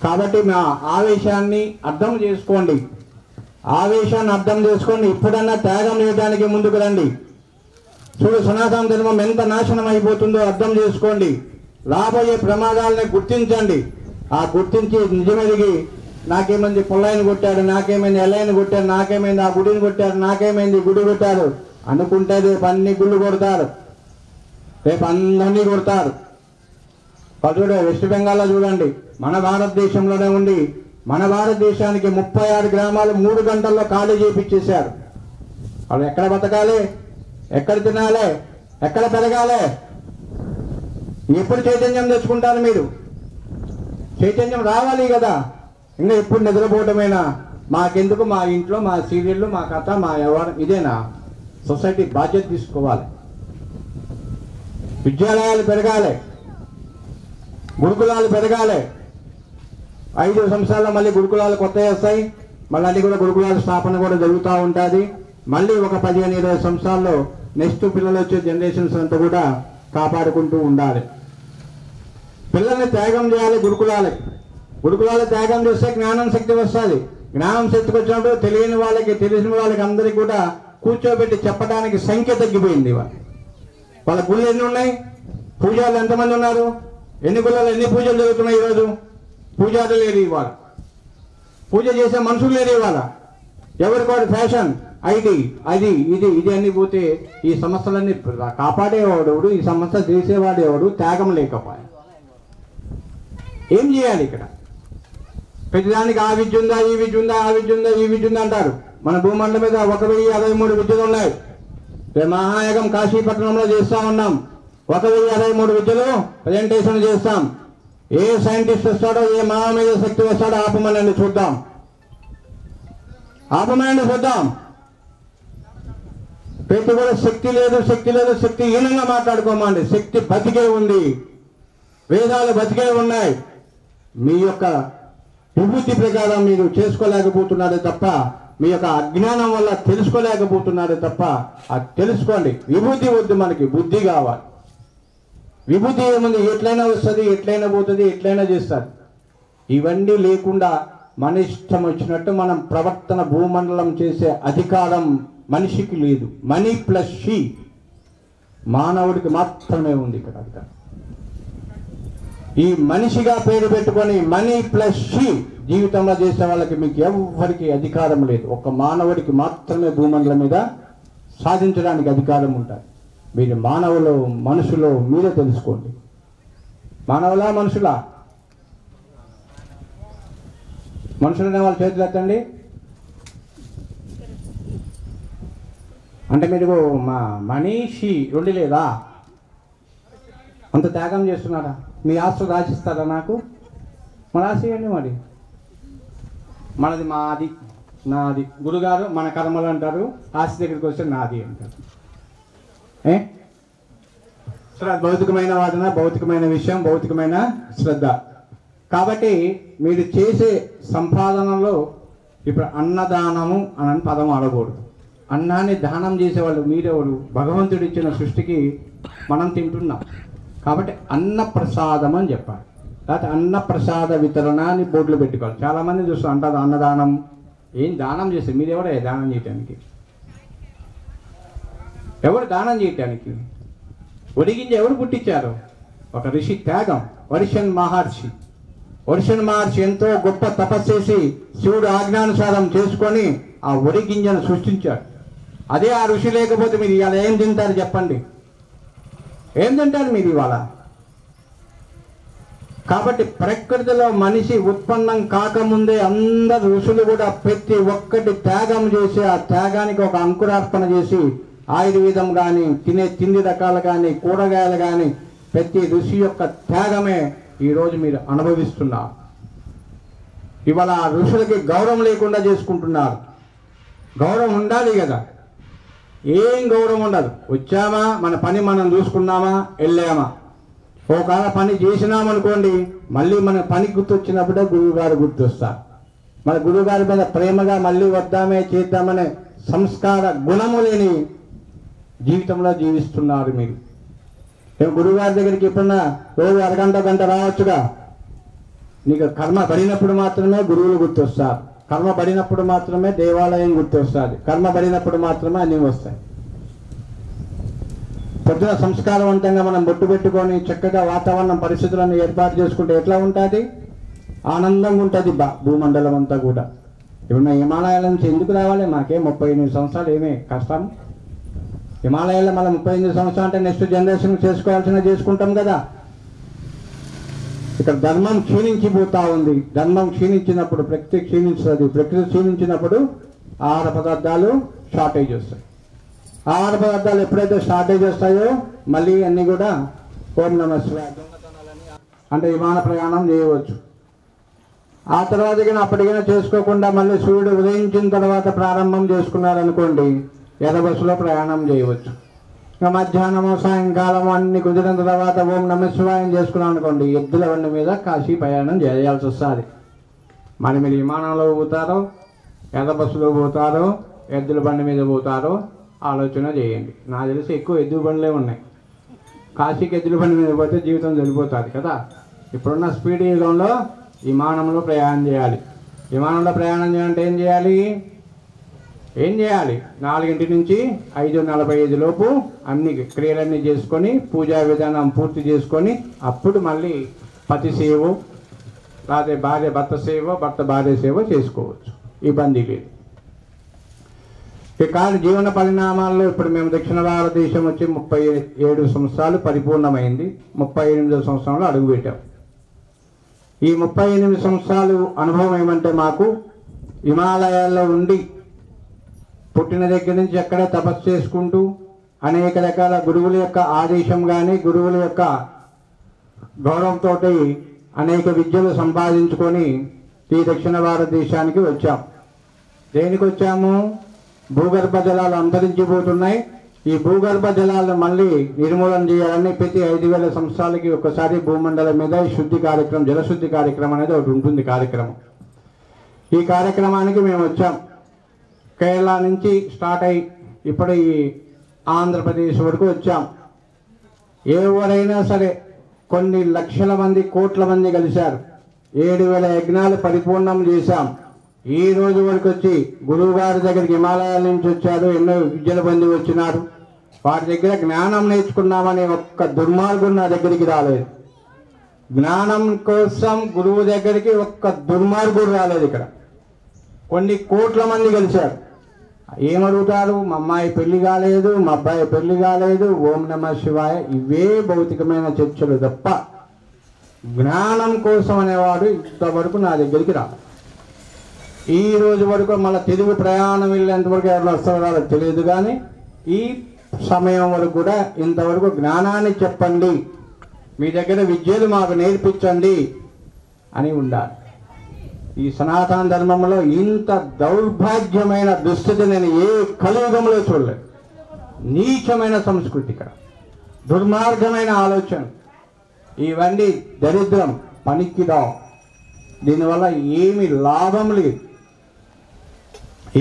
కాబట్టి మా ఆవేశాన్ని అర్థం చేసుకోండి. ఆవేశాన్ని అర్థం చేసుకొని ఇప్పుడన్నా త్యాగం చేయడానికి ముందుకు రండి. చూడు, సనాతన ధర్మం ఎంత నాశనం అయిపోతుందో అర్థం చేసుకోండి. రాబోయే ప్రమాదాలని గుర్తించండి. ఆ గుర్తించి నిజమెదిగి నాకేమైంది పొల్లాయిని కొట్టాడు, నాకేమైంది ఎల్లయ్యని కొట్టారు, నాకేమైంది ఆ గుడిని కొట్టారు, నాకేమైంది గుడి కొట్టారు అనుకుంటే రేపు అన్ని గుళ్ళు కొడతారు, రేపు అందరినీ కొడతారు. చూడ వెస్ట్ బెంగాల్లో చూడండి, మన భారతదేశంలోనే ఉండి మన భారతదేశానికి 36 గ్రామాలు 3 గంటల్లో ఖాళీ చేపించేశారు. వాళ్ళు ఎక్కడ బతకాలి? ఎక్కడ తినాలి? ఎక్కడ పెరగాలి? ఎప్పుడు చైతన్యం తెచ్చుకుంటారు మీరు? చైతన్యం రావాలి కదా. ఇంకా ఎప్పుడు నిద్రపోవటమేనా? మాకెందుకు? మా ఇంట్లో మా సీరియళ్ళు, మా కథ, మా వ్యవహారం ఇదేనా? సొసైటీ బాధ్యత తీసుకోవాలి. విద్యాలయాలు పెరగాలి, గురుకులాలు పెరగాలి. 5 సంవత్సరాల్లో మళ్ళీ గురుకులాలు కొత్తవి వస్తాయి. మళ్ళీ అన్ని కూడా గురుకులాల స్థాపన కూడా జరుగుతూ ఉంటుంది. మళ్ళీ ఒక 15-20 సంవత్సరాల్లో నెక్స్ట్ పిల్లలు వచ్చే జనరేషన్స్ అంతా కూడా కాపాడుకుంటూ ఉండాలి. పిల్లల్ని త్యాగం చేయాలి గురుకులాలు త్యాగం చేస్తే జ్ఞానం శక్తి వస్తుంది. జ్ఞానం శక్తికి వచ్చినప్పుడు తెలియని వాళ్ళకి, తెలిసిన వాళ్ళకి అందరికీ కూడా కూర్చోబెట్టి చెప్పడానికి సంఖ్య తగ్గిపోయింది. వాళ్ళ గుళ్ళు ఎన్ని ఉన్నాయి? పూజారులు ఎంతమంది ఉన్నారు? ఎన్ని గుళ్ళలో ఎన్ని పూజలు జరుగుతున్నాయి? ఈరోజు పూజారులు లేరు, ఇవాళ పూజ చేసే మనుషులు లేరు. ఇవాళ ఎవరికోటి ఫ్యాషన్, ఐటీ, అది ఇది అన్ని పోతే ఈ సంస్థలన్నీ కాపాడేవాడు, ఈ సంస్థ చేసేవాడు ఎవడు? త్యాగం లేకపోయా. ఏం చేయాలి ఇక్కడ? ప్రతిదానికి ఆ విద్య ఉందా, ఈ విద్య ఉందా, ఆ విద్య ఉందా, ఈ విద్య ఉందా అంటారు. మన భూమండలం మీద 1063 విద్యలు ఉన్నాయి. మహాయాగం కాశీపట్నంలో చేస్తా ఉన్నాం. 1063 విద్యలు ప్రజెంటేషన్ చేస్తాం. ఏ సైంటిస్ట్ వస్తాడో, ఏ మహామేధ శక్తి వస్తాడో ఆపమనండి చూద్దాం. ఆపమనండి చూద్దాం. ప్రతి కూడా శక్తి లేదు, శక్తి లేదు, శక్తి హీనంగా మాట్లాడుకోమండి. శక్తి బతికే ఉంది, వేదాలు బతికే ఉన్నాయి. మీ యొక్క విభూతి ప్రకారం మీరు చేసుకోలేకపోతున్నారే తప్ప, మీ యొక్క అజ్ఞానం వల్ల తెలుసుకోలేకపోతున్నారే తప్ప, అది తెలుసుకోండి. విభూతి వద్దు, మనకి బుద్ధి కావాలి. విభూతి ఏముంది, ఎట్లయినా వస్తుంది, ఎట్లయినా పోతుంది, ఎట్లయినా చేస్తారు. ఇవన్నీ లేకుండా మన ఇష్టం వచ్చినట్టు మనం ప్రవర్తన భూమండలం చేసే అధికారం మనిషికి లేదు. మనీ ప్లస్ షీ, మానవుడికి మాత్రమే ఉంది ఇక్కడ అధికారం. ఈ మనిషిగా పేరు పెట్టుకొని మనీ ప్లస్ షీ జీవితంలో చేసే వాళ్ళకి మీకు ఎవరికి అధికారం లేదు. ఒక మానవుడికి మాత్రమే భూమండలం మీద సాధించడానికి అధికారం ఉంటుంది. మీరు మానవులు, మనుషులు మీరే తెలుసుకోండి. మానవులా, మనుషులా? మనుషులనే వాళ్ళ చేతులు ఎత్తండి. అంటే మీరు మా మనిషి రెండు లేదా? అంత త్యాగం చేస్తున్నారా? మీ ఆస్తులు రాసిస్తారా నాకు? మరి రాసియండి. మరి మనది మాది, నాది. గురుగారు మన కర్మలు అంటారు, ఆస్తి దగ్గరికి వస్తే నాది అంటారు. శ్రద్ధ, భౌతికమైన వాదన, భౌతికమైన విషయం, భౌతికమైన శ్రద్ధ. కాబట్టి మీరు చేసే సంపాదనలో ఇప్పుడు అన్నదానము అని పదం ఆడకూడదు. అన్నాన్ని దానం చేసేవాళ్ళు మీరెవరు? భగవంతుడు ఇచ్చిన సృష్టికి మనం తింటున్నాం కాబట్టి అన్నప్రసాదం అని చెప్పాలి. లేకపోతే అన్నప్రసాద వితరణ అని బోర్డులు పెట్టుకోవాలి. చాలామంది చూస్తాం అంటారు అన్నదానం. ఏం దానం చేస్తే మీరెవరే దానం చేయటానికి? ఎవరు దానం చేయటానికి? ఒడిగింజ ఎవరు పుట్టించారు? ఒక ఋషి త్యాగం. వర్షన్ మహర్షి ఎంతో గొప్ప తపస్సు చేసి శివుడు ఆజ్ఞానుసారం చేసుకొని ఆ ఒడిగింజను సృష్టించాడు. అదే ఆ ఋషి లేకపోతే మీరు ఇవాళ ఏం తింటారు చెప్పండి? ఏం తింటారు మీరు ఇవాళ? కాబట్టి ప్రకృతిలో మనిషి ఉత్పన్నం కాకముందే అందరు ఋషులు కూడా ప్రతి ఒక్కటి త్యాగం చేసి, ఆ త్యాగానికి ఒక అంకురార్పణ చేసి ఆయుర్వేదం కానీ, తినే తిండి రకాలు కానీ, కూరగాయలు కానీ, ప్రతి ఋషి యొక్క త్యాగమే ఈరోజు మీరు అనుభవిస్తున్నారు. ఇవాళ ఆ ఋషులకి గౌరవం లేకుండా చేసుకుంటున్నారు. గౌరవం ఉండాలి కదా. ఏం గౌరవం ఉండదు. వచ్చామా, మన పని మనం చూసుకున్నామా, వెళ్ళామా. ఒకవేళ పని చేసినామనుకోండి, మళ్ళీ మన పని గుర్తొచ్చినప్పుడే గురువుగారు గుర్తొస్తారు. మన గురువుగారి మీద ప్రేమగా మళ్ళీ వద్దామే, చేద్దామనే సంస్కార గుణము లేని జీవితంలో జీవిస్తున్నారు మీరు. గురువుగారి దగ్గరికి ఎప్పుడన్నా రోజు అరగంట గంట రావచ్చుగా. నీకు కర్మ పడినప్పుడు మాత్రమే గురువులు గుర్తొస్తారు. కర్మ పడినప్పుడు మాత్రమే దేవాలయం గుర్తొస్తుంది. కర్మ పడినప్పుడు మాత్రమే అన్నీ వస్తాయి. పొద్దున సంస్కారవంతంగా మనం బొట్టు పెట్టుకొని చక్కగా వాతావరణం పరిస్థితులను ఏర్పాటు చేసుకుంటే ఎట్లా ఉంటుంది? ఆనందంగా ఉంటుంది భూమండలం అంతా కూడా. ఇప్పుడు మేము హిమాలయాల నుంచి ఎందుకు రావాలి? మాకే 38 సంవత్సరాలు ఏమే కష్టం. హిమాలయాల్లో మళ్ళీ 38 సంవత్సరాలు అంటే నెక్స్ట్ జనరేషన్ చేసుకుంటాం కదా. ఇక్కడ ధర్మం క్షీణించిపోతా ఉంది. ధర్మం క్షీణించినప్పుడు ప్రకృతి క్షీణించుతుంది. ప్రకృతి క్షీణించినప్పుడు ఆహార పదార్థాలు షార్టేజ్ వస్తాయి. ఆహార పదార్థాలు ఎప్పుడైతే షార్టేజ్ వస్తాయో మళ్ళీ అన్నీ కూడా ఓం నమః శివాయ అంటే విమాన ప్రయాణం చేయవచ్చు. ఆ తర్వాత అప్పటికైనా చేసుకోకుండా మళ్ళీ సూర్యుడు ఉదయించిన తర్వాత ప్రారంభం చేసుకున్నారనుకోండి, ఎర్ర బస్సులో ప్రయాణం చేయవచ్చు. ఇంకా మధ్యాహ్నము సాయంకాలం అన్ని కుదిరిన తర్వాత ఓం నమః శివాయం చేసుకున్నాం అనుకోండి, ఎద్దుల బండి మీద కాశీ ప్రయాణం చేయాల్సి వస్తుంది. మరి మీరు విమానంలో పోతారో, ఎర్ర బస్సులో పోతారో, ఎద్దుల బండి మీద పోతారో ఆలోచన చేయండి. నాకు తెలిసి ఎక్కువ ఎద్దుల బండ్లే ఉన్నాయి. కాశీకి ఎద్దుల బండి మీద పోతే జీవితం వెళ్ళిపోతుంది కదా. ఇప్పుడున్న స్పీడ్ యుగంలో విమానంలో ప్రయాణం చేయాలి. విమానంలో ప్రయాణం చేయాలంటే ఏం చేయాలి? 4 నుంచి 5:45 లోపు అన్ని క్రియలన్నీ చేసుకొని పూజా విధానం పూర్తి చేసుకొని అప్పుడు మళ్ళీ పతి సేవ, లేకపోతే భార్య భర్త సేవ, భర్త భార్య సేవ చేసుకోవచ్చు. ఇబ్బంది లేదు. కానీ జీవన పరిణామాల్లో ఇప్పుడు మేము దక్షిణ భారతదేశం వచ్చి 37 సంవత్సరాలు పరిపూర్ణమైంది. 38వ సంవత్సరంలో అడుగుపెట్టాం. ఈ 38 సంవత్సరాలు అనుభవం ఏమంటే మాకు హిమాలయాల్లో ఉండి పుట్టిన దగ్గర నుంచి ఎక్కడే తపస్సు చేసుకుంటూ అనేక రకాల గురువుల యొక్క ఆదేశం కానీ గురువుల యొక్క గౌరవంతో అనేక విద్యలు సంపాదించుకొని ఈ దక్షిణ భారతదేశానికి వచ్చాం. దేనికి వచ్చాము? భూగర్భ జలాలు అంతరించిపోతున్నాయి. ఈ భూగర్భ జలాలను మళ్ళీ నిర్మూలన చేయాలని ప్రతి 5000 సంవత్సరాలకి ఒకసారి భూమండలం మీద శుద్ధి కార్యక్రమం, జలశుద్ధి కార్యక్రమం అనేది ఒకటి ఉంటుంది కార్యక్రమం. ఈ కార్యక్రమానికి మేము వచ్చాం. కేరళ నుంచి స్టార్ట్ అయ్యి ఇప్పుడు ఈ ఆంధ్రప్రదేశ్ వరకు వచ్చాం. ఎవరైనా సరే కొన్ని లక్షల మంది, కోట్ల మంది కలిశారు. 7000 యజ్ఞాలు పరిపూర్ణం చేశాం. ఈ రోజు వరకు వచ్చి గురువు గారి దగ్గరికి హిమాలయాల నుంచి వచ్చారు, ఎన్నో విద్యలు పొంది వచ్చినారు. వారి దగ్గర జ్ఞానం నేర్చుకున్నామని ఒక్క దుర్మార్గుడు నా దగ్గరికి రాలేదు. జ్ఞానం కోసం గురువు దగ్గరికి ఒక్క దుర్మార్గుడు రాలేదు. ఇక్కడ కొన్ని కోట్ల మంది కలిశారు. ఏమడుగుతారు? మా అమ్మాయి పెళ్లి కాలేదు, మా అబ్బాయి పెళ్లి కాలేదు, ఓం నమః శివాయ, ఇవే భౌతికమైన చర్చలు తప్ప జ్ఞానం కోసం అనేవాడు ఇంతవరకు నా దగ్గరికి రా. ఈ రోజు వరకు మళ్ళీ తిరుగు ప్రయాణం వెళ్ళేంతవరకు ఎవరు వస్తారో తెలియదు, కానీ ఈ సమయం వరకు కూడా ఇంతవరకు జ్ఞానాన్ని చెప్పండి, మీ దగ్గర విద్యలు మాకు నేర్పించండి అని ఉండాలి. ఈ సనాతన ధర్మంలో ఇంత దౌర్భాగ్యమైన దుస్థితి నేను ఏ కలియుగంలో చూడలేదు. నీచమైన సంస్కృతి, ఇక్కడ దుర్మార్గమైన ఆలోచన, ఇవన్నీ దరిద్రం, పనికిరావు. దీనివల్ల ఏమి లాభం లేదు.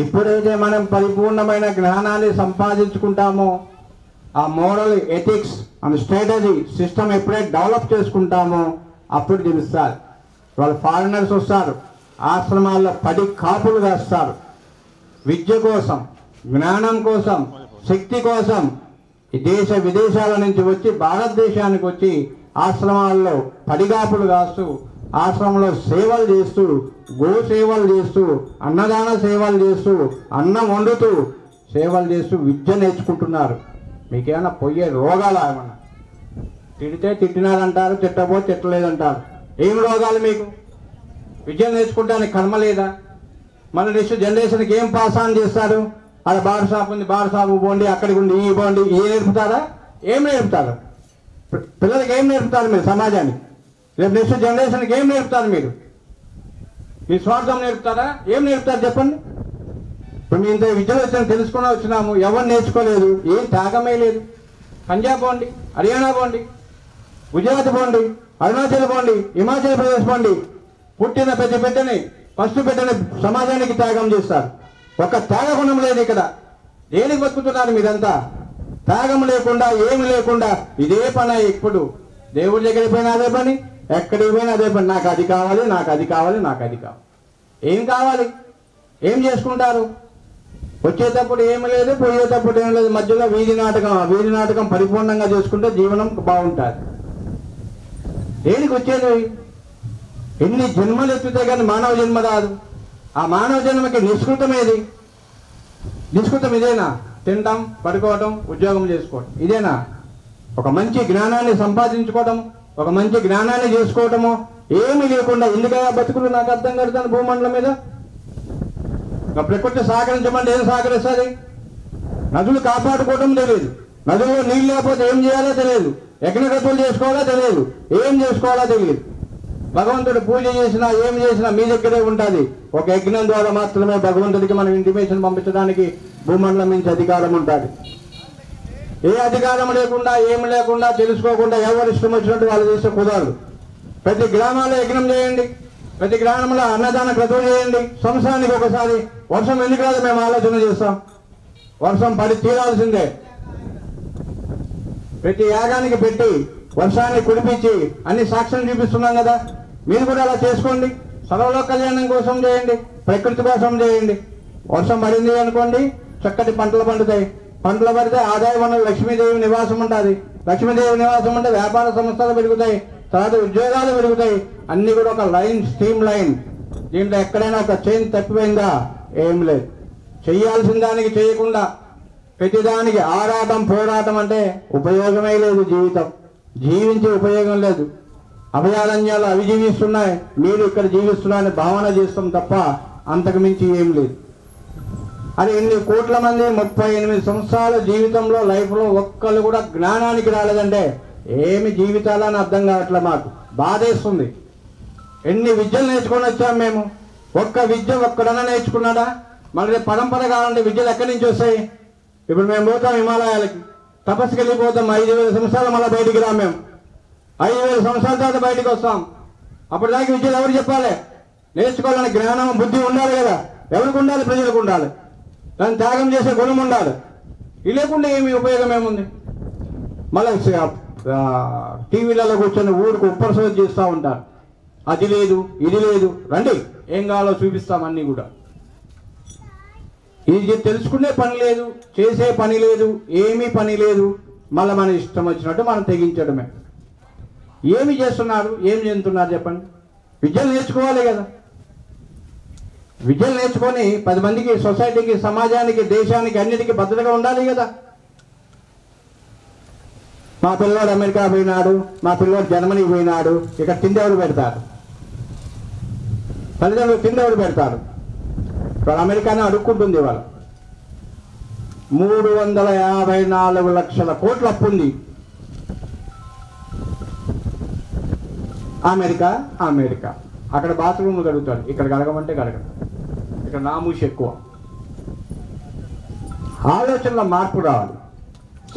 ఎప్పుడైతే మనం పరిపూర్ణమైన జ్ఞానాన్ని సంపాదించుకుంటామో, ఆ moral, ethics and strategy system ఎప్పుడైతే డెవలప్ చేసుకుంటామో అప్పుడు తెలుస్తారు. వాళ్ళు ఫారినర్స్ వస్తారు, ఆశ్రమాల్లో 10 కాపులు వేస్తారు. విద్య కోసం, జ్ఞానం కోసం, శక్తి కోసం ఈ దేశ విదేశాల నుంచి వచ్చి భారతదేశానికి వచ్చి ఆశ్రమాల్లో 10 కాపులు కాస్తూ, ఆశ్రమంలో సేవలు చేస్తూ, గో సేవలు చేస్తూ, అన్నదాన సేవలు చేస్తూ, అన్నం వండుతూ సేవలు చేస్తూ విద్య నేర్చుకుంటున్నారు. మీకేమైనా పోయే రోగాలు ఏమన్నా? తిడితే తిట్టినారంటారు, తిట్టబోతే తిట్టలేదంటారు. ఏం రోగాలు మీకు? విద్య నేర్చుకుంటానికి కర్మ లేదా? మళ్ళీ నెక్స్ట్ జనరేషన్కి ఏం పాస్ ఆన్ చేస్తారు? అక్కడ బార్ షాప్ ఉంది, బార్ షాపు పోండి, అక్కడికి ఉండి ఈ పోండి, ఏ నేర్పుతారా? ఏం నేర్పుతారు? పిల్లలకి ఏం నేర్పుతారు మీరు? సమాజానికి రేపు నెక్స్ట్ జనరేషన్కి ఏం నేర్పుతారు మీరు? మీ స్వార్థం నేర్పుతారా? ఏం నేర్పుతారు చెప్పండి? ఇప్పుడు మీ ఇంత విద్యలు వచ్చాను, తెలుసుకున్నా వచ్చినాము, ఎవరు నేర్చుకోలేదు, ఏం త్యాగమే లేదు. పంజాబ్ పోండి, హర్యానా పోండి, గుజరాత్ పోండి, అరుణాచల్ పోండి, హిమాచల్ ప్రదేశ్ పోండి, పుట్టిన ప్రతి బిడ్డని, ఫస్ట్ బిడ్డని సమాజానికి త్యాగం చేస్తారు. ఒక త్యాగ గుణం లేదు ఇక్కడ. దేనికి బతుకుతున్నారు మీరంతా? త్యాగం లేకుండా, ఏమి లేకుండా ఇదే పని. ఇప్పుడు దేవుడి దగ్గరికి పోయినా అదే పని, ఎక్కడికి పోయినా అదే పని. నాకు అది కావాలి, నాకు అది కావాలి, నాకు అది కావాలి. ఏం కావాలి? ఏం చేసుకుంటారు? వచ్చేటప్పుడు ఏమి లేదు, పోయేటప్పుడు ఏం లేదు, మధ్యలో వీధి నాటకం. ఆ వీధి నాటకం పరిపూర్ణంగా చేసుకుంటే జీవనం బాగుంటుంది. దేనికి వచ్చేది? ఎన్ని జన్మలు ఎత్తితే కానీ మానవ జన్మ రాదు. ఆ మానవ జన్మకి నిష్కృతం ఏది? నిష్కృతం ఇదేనా? తినటం, పడుకోవటం, ఉద్యోగం చేసుకోవటం, ఇదేనా? ఒక మంచి జ్ఞానాన్ని సంపాదించుకోవటం, ఒక మంచి జ్ఞానాన్ని చేసుకోవటము ఏమీ లేకుండా ఎందుకయ్యా బతుకులు? నాకు అర్థం కలుగుతాను. భూమండలం మీద ప్రకృతి సహకరించమంటే ఏం సహకరిస్తుంది? నదులు కాపాడుకోవటం తెలియదు, నదుల్లో నీళ్ళు లేకపోతే ఏం చేయాలో తెలియదు, యజ్ఞగతులు చేసుకోవాలో తెలియదు, ఏం చేసుకోవాలో తెలియదు. భగవంతుడు పూజ చేసినా ఏం చేసినా మీ దగ్గరే ఉంటుంది. ఒక యజ్ఞం ద్వారా మాత్రమే భగవంతుడికి మనం ఇంటిమేషన్ పంపించడానికి భూమండలం నుంచి అధికారం ఉంటుంది. ఏ అధికారం లేకుండా, ఏమి లేకుండా, తెలుసుకోకుండా ఎవరు ఇష్టం వచ్చినట్టు వాళ్ళు చేస్తే కుదరదు. ప్రతి గ్రామాల్లో యజ్ఞం చేయండి, ప్రతి గ్రామంలో అన్నదాన క్రతువు చేయండి. సంవత్సరానికి ఒకసారి. వర్షం ఎందుకు రాదు మేము ఆలోచన చేస్తాం. వర్షం పడి తీరాల్సిందే. ప్రతి యాగానికి పెట్టి వర్షాన్ని కురిపించి అన్ని సాక్ష్యం చూపిస్తున్నాం కదా. మీరు కూడా అలా చేసుకోండి. సర్వలోక కళ్యాణం కోసం చేయండి, ప్రకృతి కోసం చేయండి. వర్షం పడింది అనుకోండి, చక్కటి పంటలు పండుతాయి. పంటలు పడితే ఆదాయ వనరులు, లక్ష్మీదేవి నివాసం ఉంటుంది. లక్ష్మీదేవి నివాసం అంటే వ్యాపార సంస్థలు పెరుగుతాయి, తర్వాత ఉద్యోగాలు పెరుగుతాయి. అన్ని కూడా ఒక లైన్, స్ట్రీమ్ లైన్. దీంట్లో ఎక్కడైనా ఒక చైన్ తప్పిపోయిందా? ఏం లేదు. చేయాల్సిన దానికి చేయకుండా ప్రతిదానికి ఆరాటం, పోరాటం అంటే ఉపయోగమే లేదు. జీవితం జీవించే ఉపయోగం లేదు. అభయారణ్యాలు అవి జీవిస్తున్నాయి, మీరు ఇక్కడ జీవిస్తున్నారని భావన చేస్తాం తప్ప అంతకు మించి ఏం లేదు. అది ఎన్ని కోట్ల మంది 38 సంవత్సరాల జీవితంలో లైఫ్లో ఒక్కళ్ళు కూడా జ్ఞానానికి రాలేదంటే ఏమి జీవితాలని అర్థం కావట్లే. మాకు బాధేస్తుంది. ఎన్ని విద్యలు నేర్చుకొని వచ్చాం మేము. ఒక్క విద్య ఒక్కడన్నా నేర్చుకున్నాడా? మళ్ళీ పరంపర కావాలంటే విద్యలు ఎక్కడి నుంచి వస్తాయి? ఇప్పుడు మేము పోతాం హిమాలయాలకి, తపస్సుకి వెళ్ళిపోతాం. 5000 సంవత్సరాలు మళ్ళీ బయటికి రాం. మేము 5000 సంవత్సరాల తర్వాత బయటకు వస్తాం. అప్పుడు దాకా విద్యలు ఎవరు చెప్పాలి? నేర్చుకోవాలని జ్ఞానం బుద్ధి ఉండాలి కదా. ఎవరికి ఉండాలి? ప్రజలకు ఉండాలి. దాన్ని త్యాగం చేసే గుణం ఉండాలి. ఇది లేకుండా ఏమి ఉపయోగం ఏముంది? మళ్ళీ టీవీలలో కూర్చొని ఊరికి ఉప్పరసోది చేస్తూ ఉంటారు. అది లేదు ఇది లేదు, రండి ఏం కావాలో చూపిస్తాం అన్నీ కూడా. ఇది తెలుసుకునే పని లేదు, చేసే పని లేదు, ఏమీ పని లేదు. మళ్ళీ మన ఇష్టం వచ్చినట్టు మనం తెగించడమే. ఏమి చేస్తున్నారు? ఏం చెందుతున్నారు చెప్పండి? విద్యలు నేర్చుకోవాలి కదా. విద్యలు నేర్చుకొని 10 మందికి, సొసైటీకి, సమాజానికి, దేశానికి అన్నిటికీ భద్రతగా ఉండాలి కదా. మా పిల్లవాడు అమెరికా పోయినాడు, మా పిల్లవాడు జర్మనీకి పోయినాడు, ఇక్కడ తిండెవరు పెడతారు? తల్లిదండ్రులు తిండెవరు పెడతారు? ఇక్కడ అమెరికానే అడుక్కుంటుంది. ఇవాళ 354 లక్షల కోట్ల అప్పు ఉంది. అమెరికా అక్కడ బాత్రూమ్లు కడుగుతాడు, ఇక్కడ కడగమంటే కడగడు. ఇక్కడ నామూషి ఎక్కువ. ఆలోచనలో మార్పు రావాలి,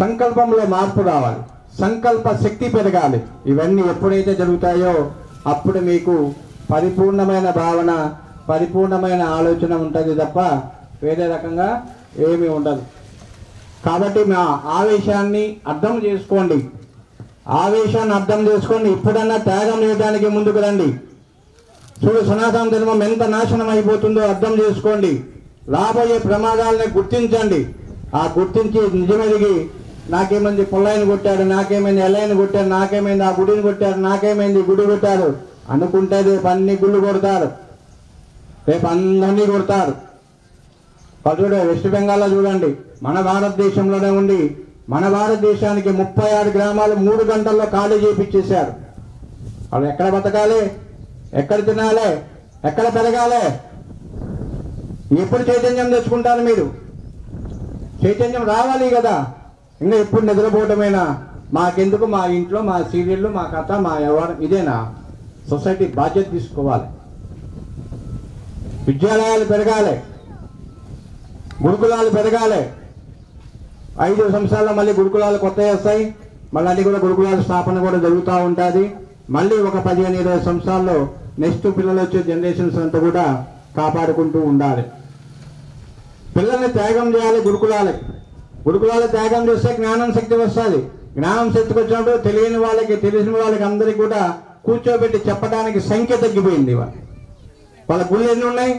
సంకల్పంలో మార్పు రావాలి, సంకల్ప శక్తి పెరగాలి. ఇవన్నీ ఎప్పుడైతే జరుగుతాయో అప్పుడు మీకు పరిపూర్ణమైన భావన, పరిపూర్ణమైన ఆలోచన ఉంటుంది తప్ప వేరే రకంగా ఏమీ ఉండదు. కాబట్టి మా ఆవేశాన్ని అర్థం చేసుకోండి. ఆవేశాన్ని అర్థం చేసుకొని ఇప్పుడన్నా త్యాగం చేయడానికి ముందుకు రండి. చూడు, సనాతన ధర్మం ఎంత నాశనం అయిపోతుందో అర్థం చేసుకోండి. రాబోయే ప్రమాదాలని గుర్తించండి. ఆ గుర్తించి నిజమెదిగి నాకేమైంది పొల్లాయిని కొట్టాడు, నాకేమైంది ఎల్లైని కొట్టాడు, నాకేమైంది ఆ గుడిని కొట్టారు, నాకేమైంది గుడి కొట్టారు అనుకుంటే రేపు అన్ని గుళ్ళు కొడతారు, రేపు అందరినీ కొడతారు. చూడ వెస్ట్ బెంగాల్లో చూడండి, మన భారతదేశంలోనే ఉండి మన భారతదేశానికి 36 గ్రామాలు 3 గంటల్లో ఖాళీ చేపించేశారు. వాళ్ళు ఎక్కడ బతకాలి? ఎక్కడ తినాలి? ఎక్కడ పెరగాలి? ఎప్పుడు చైతన్యం తెచ్చుకుంటారు మీరు? చైతన్యం రావాలి కదా. ఇంకా ఎప్పుడు నిద్రపోవటమేనా? మాకెందుకు? మా ఇంట్లో మా సీరియళ్ళు, మా కథ, మా వ్యవహారం ఇదేనా? సొసైటీ బాధ్యత తీసుకోవాలి. విద్యాలయాలు పెరగాలి, గురుకులాలు పెరగాలి. 5 సంవత్సరాల్లో మళ్ళీ గురుకులాలు కొత్తవి వస్తాయి. మళ్ళీ అన్ని కూడా గురుకులాల స్థాపన కూడా జరుగుతూ ఉంటుంది. మళ్ళీ ఒక 15-20 సంవత్సరాల్లో నెక్స్ట్ పిల్లలు వచ్చే జనరేషన్స్ అంతా కూడా కాపాడుకుంటూ ఉండాలి. పిల్లల్ని త్యాగం చేయాలి గురుకులాలు త్యాగం చేస్తే జ్ఞానం శక్తి వస్తుంది. జ్ఞానం శక్తికి వచ్చినప్పుడు తెలియని వాళ్ళకి, తెలిసిన వాళ్ళకి అందరికీ కూడా కూర్చోబెట్టి చెప్పడానికి సంఖ్య తగ్గిపోయింది. వాళ్ళ గుళ్ళు ఎన్ని ఉన్నాయి?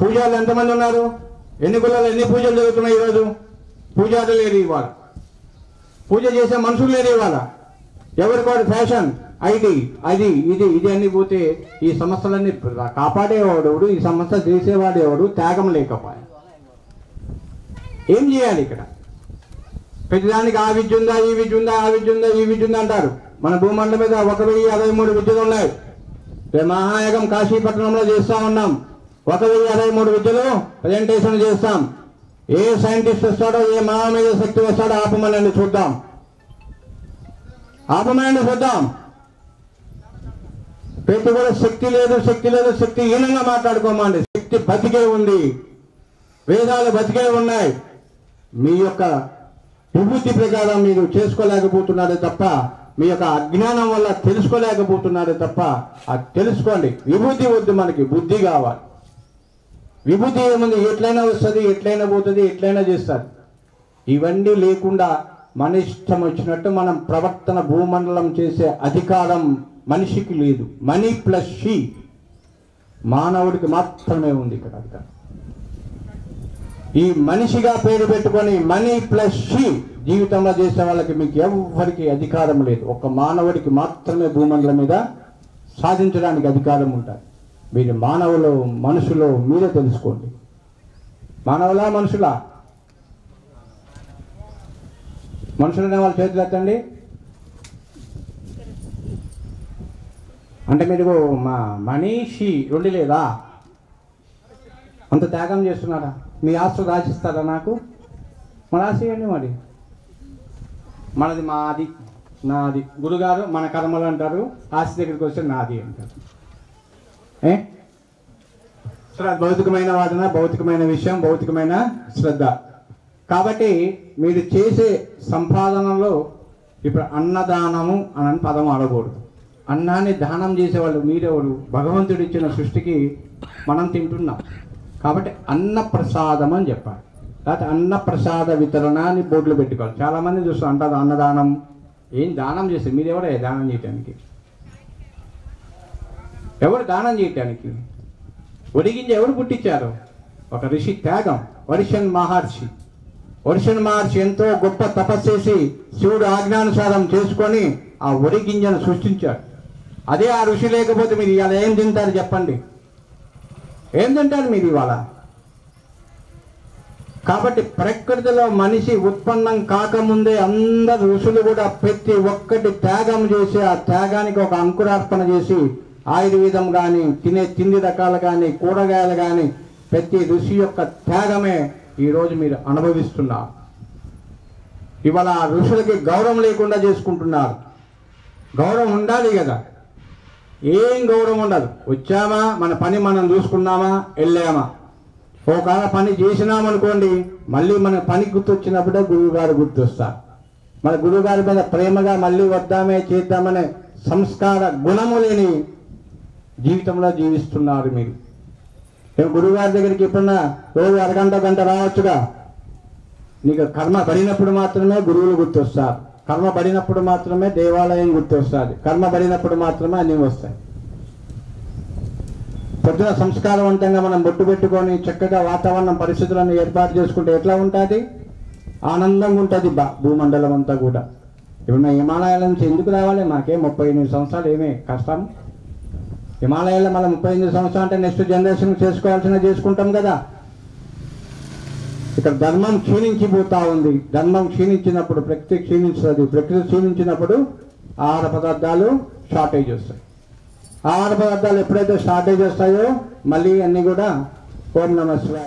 పూజారులు ఎంతమంది ఉన్నారు? ఎన్ని గుళ్ళలో ఎన్ని పూజలు జరుగుతున్నాయి ఈరోజు? పూజారులు లేరు ఇవాళ, పూజ చేసే మనుషులు లేరు ఇవాళ. ఎవరికోటి ఫ్యాషన్, ఐటీ, అది ఇది అన్ని పోతే ఈ సంస్థలన్నీ కాపాడేవాడు, ఈ సంస్థ చేసేవాడు ఎవడు? త్యాగం లేకపోయా. ఏం చేయాలి ఇక్కడ? ప్రతిదానికి ఆ విద్య ఉందా, ఈ విద్య ఉందా, ఆ విద్య ఉందా, ఈ విద్య ఉందా అంటారు. మన భూమండలం మీద 1063 విద్యలు ఉన్నాయి. మహాయాగం కాశీపట్నంలో చేస్తా ఉన్నాం. 1063 విద్యలు ప్రజెంటేషన్ చేస్తాం. ఏ సైంటిస్ట్ వస్తాడో, ఏ మహామేధ శక్తి వస్తాడో ఆపమనండి చూద్దాం. ప్రతి కూడా శక్తి లేదు, శక్తిహీనంగా మాట్లాడుకోమండి. శక్తి బతికే ఉంది, వేదాలు బతికే ఉన్నాయి. మీ యొక్క విభూతి ప్రకారం మీరు చేసుకోలేకపోతున్నారే తప్ప, మీ యొక్క అజ్ఞానం వల్ల తెలుసుకోలేకపోతున్నారే తప్ప, అది తెలుసుకోండి. విభూతి వద్దు, మనకి బుద్ధి కావాలి. విభూతి ఏముంది? ఎట్లయినా వస్తుంది, ఎట్లయినా పోతుంది, ఎట్లయినా చేస్తారు. ఇవన్నీ లేకుండా మన ఇష్టం వచ్చినట్టు మనం ప్రవర్తన, భూమండలం చేసే అధికారం మనిషికి లేదు. మనీ ప్లస్ షీ, మానవుడికి మాత్రమే ఉంది ఇక్కడ అధికారం. ఈ మనిషిగా పేరు పెట్టుకొని మనీ ప్లస్ షీ జీవితంలో చేసే వాళ్ళకి మీకు ఎవరికి అధికారం లేదు. ఒక మానవుడికి మాత్రమే భూమండలం మీద సాధించడానికి అధికారం ఉంటుంది. మీరు మానవులు, మనుషులు మీరే తెలుసుకోండి. మానవులా మనుషులా? మనుషులనే వాళ్ళ చేతులు ఎత్తండి. అంటే మీరు మా మనీషి రెండు లేదా? అంత త్యాగం చేస్తున్నారా? మీ ఆస్తులు రాసిస్తారా నాకు? మరి రాసియండి. మరి మనది మాది నాది. గురుగారు మన కర్మలు అంటారు, ఆస్తి దగ్గరికి వస్తే నాది అంటారు. శ్రద్ధ భౌతికమైన వాదన, భౌతికమైన విషయం, భౌతికమైన శ్రద్ధ. కాబట్టి మీరు చేసే సంపాదనలో ఇప్పుడు అన్నదానము అని పదం ఆడకూడదు. అన్నాన్ని దానం చేసేవాళ్ళు మీరెవరు? భగవంతుడు ఇచ్చిన సృష్టికి మనం తింటున్నాం కాబట్టి అన్నప్రసాదం అని చెప్పాలి. లేకపోతే అన్నప్రసాద వితరణ అని బోర్డులు పెట్టుకోవాలి. చాలామంది చూస్తాం అంటారు అన్నదానం. ఏం దానం చేస్తారు? మీరెవరే దానం చేయటానికి? ఎవరు దానం చేయటానికి? ఒడిగింజ ఎవరు పుట్టించారు? ఒక ఋషి త్యాగం. వర్షన్ మహర్షి ఎంతో గొప్ప తపస్సు చేసి శివుడు ఆజ్ఞానుసారం చేసుకొని ఆ ఒడిగింజను సృష్టించాడు. అదే ఆ ఋషి లేకపోతే మీరు ఇవాళ ఏం తింటారు చెప్పండి? ఏం తింటారు మీరు ఇవాళ? కాబట్టి ప్రకృతిలో మనిషి ఉత్పన్నం కాకముందే అందరు ఋషులు కూడా ప్రతి ఒక్కటి త్యాగం చేసి ఆ త్యాగానికి ఒక అంకురార్పణ చేసి ఆయుర్వేదం కానీ, తినే తిండి రకాలు కానీ, కూరగాయలు కానీ ప్రతి ఋషి యొక్క త్యాగమే ఈరోజు మీరు అనుభవిస్తున్నారు. ఇవాళ ఆ ఋషులకి గౌరవం లేకుండా చేసుకుంటున్నారు. గౌరవం ఉండాలి కదా. ఏం గౌరవం ఉండదు. వచ్చామా, మన పని మనం చూసుకున్నామా, వెళ్ళామా. ఒకవేళ పని చేసినామనుకోండి, మళ్ళీ మన పని గుర్తొచ్చినప్పుడే గురువుగారు గుర్తొస్తారు. మన గురువుగారి మీద ప్రేమగా మళ్ళీ వద్దామే చేద్దామనే సంస్కార గుణము లేని జీవితంలో జీవిస్తున్నారు మీరు. గురువుగారి దగ్గరికి ఎప్పుడన్నా రోజు అరగంట గంట రావచ్చుగా. నీకు కర్మ పడినప్పుడు మాత్రమే గురువులు గుర్తొస్తారు. కర్మ పడినప్పుడు మాత్రమే దేవాలయం గుర్తొస్తుంది. కర్మ పడినప్పుడు మాత్రమే అన్నీ వస్తాయి. పొద్దున సంస్కారవంతంగా మనం బొట్టు పెట్టుకొని చక్కగా వాతావరణం పరిస్థితులను ఏర్పాటు చేసుకుంటే ఎట్లా ఉంటుంది? ఆనందంగా ఉంటుంది భూమండలం అంతా కూడా. ఇప్పుడు మేము హిమాలయాల నుంచి ఎందుకు రావాలి? మాకే 38 సంవత్సరాలు ఏమే కష్టం. హిమాలయాల్లో మళ్ళీ 38 సంవత్సరాలు అంటే నెక్స్ట్ జనరేషన్ చేసుకుంటాం కదా. ఇక్కడ ధర్మం క్షీణించిపోతా ఉంది. ధర్మం క్షీణించినప్పుడు ప్రకృతి క్షీణించుతుంది. ప్రకృతి క్షీణించినప్పుడు ఆహార పదార్థాలు షార్టేజ్ వస్తాయి. ఆహార పదార్థాలు ఎప్పుడైతే షార్టేజ్ వస్తాయో మళ్ళీ అన్నీ కూడా ఓం నమః శివాయ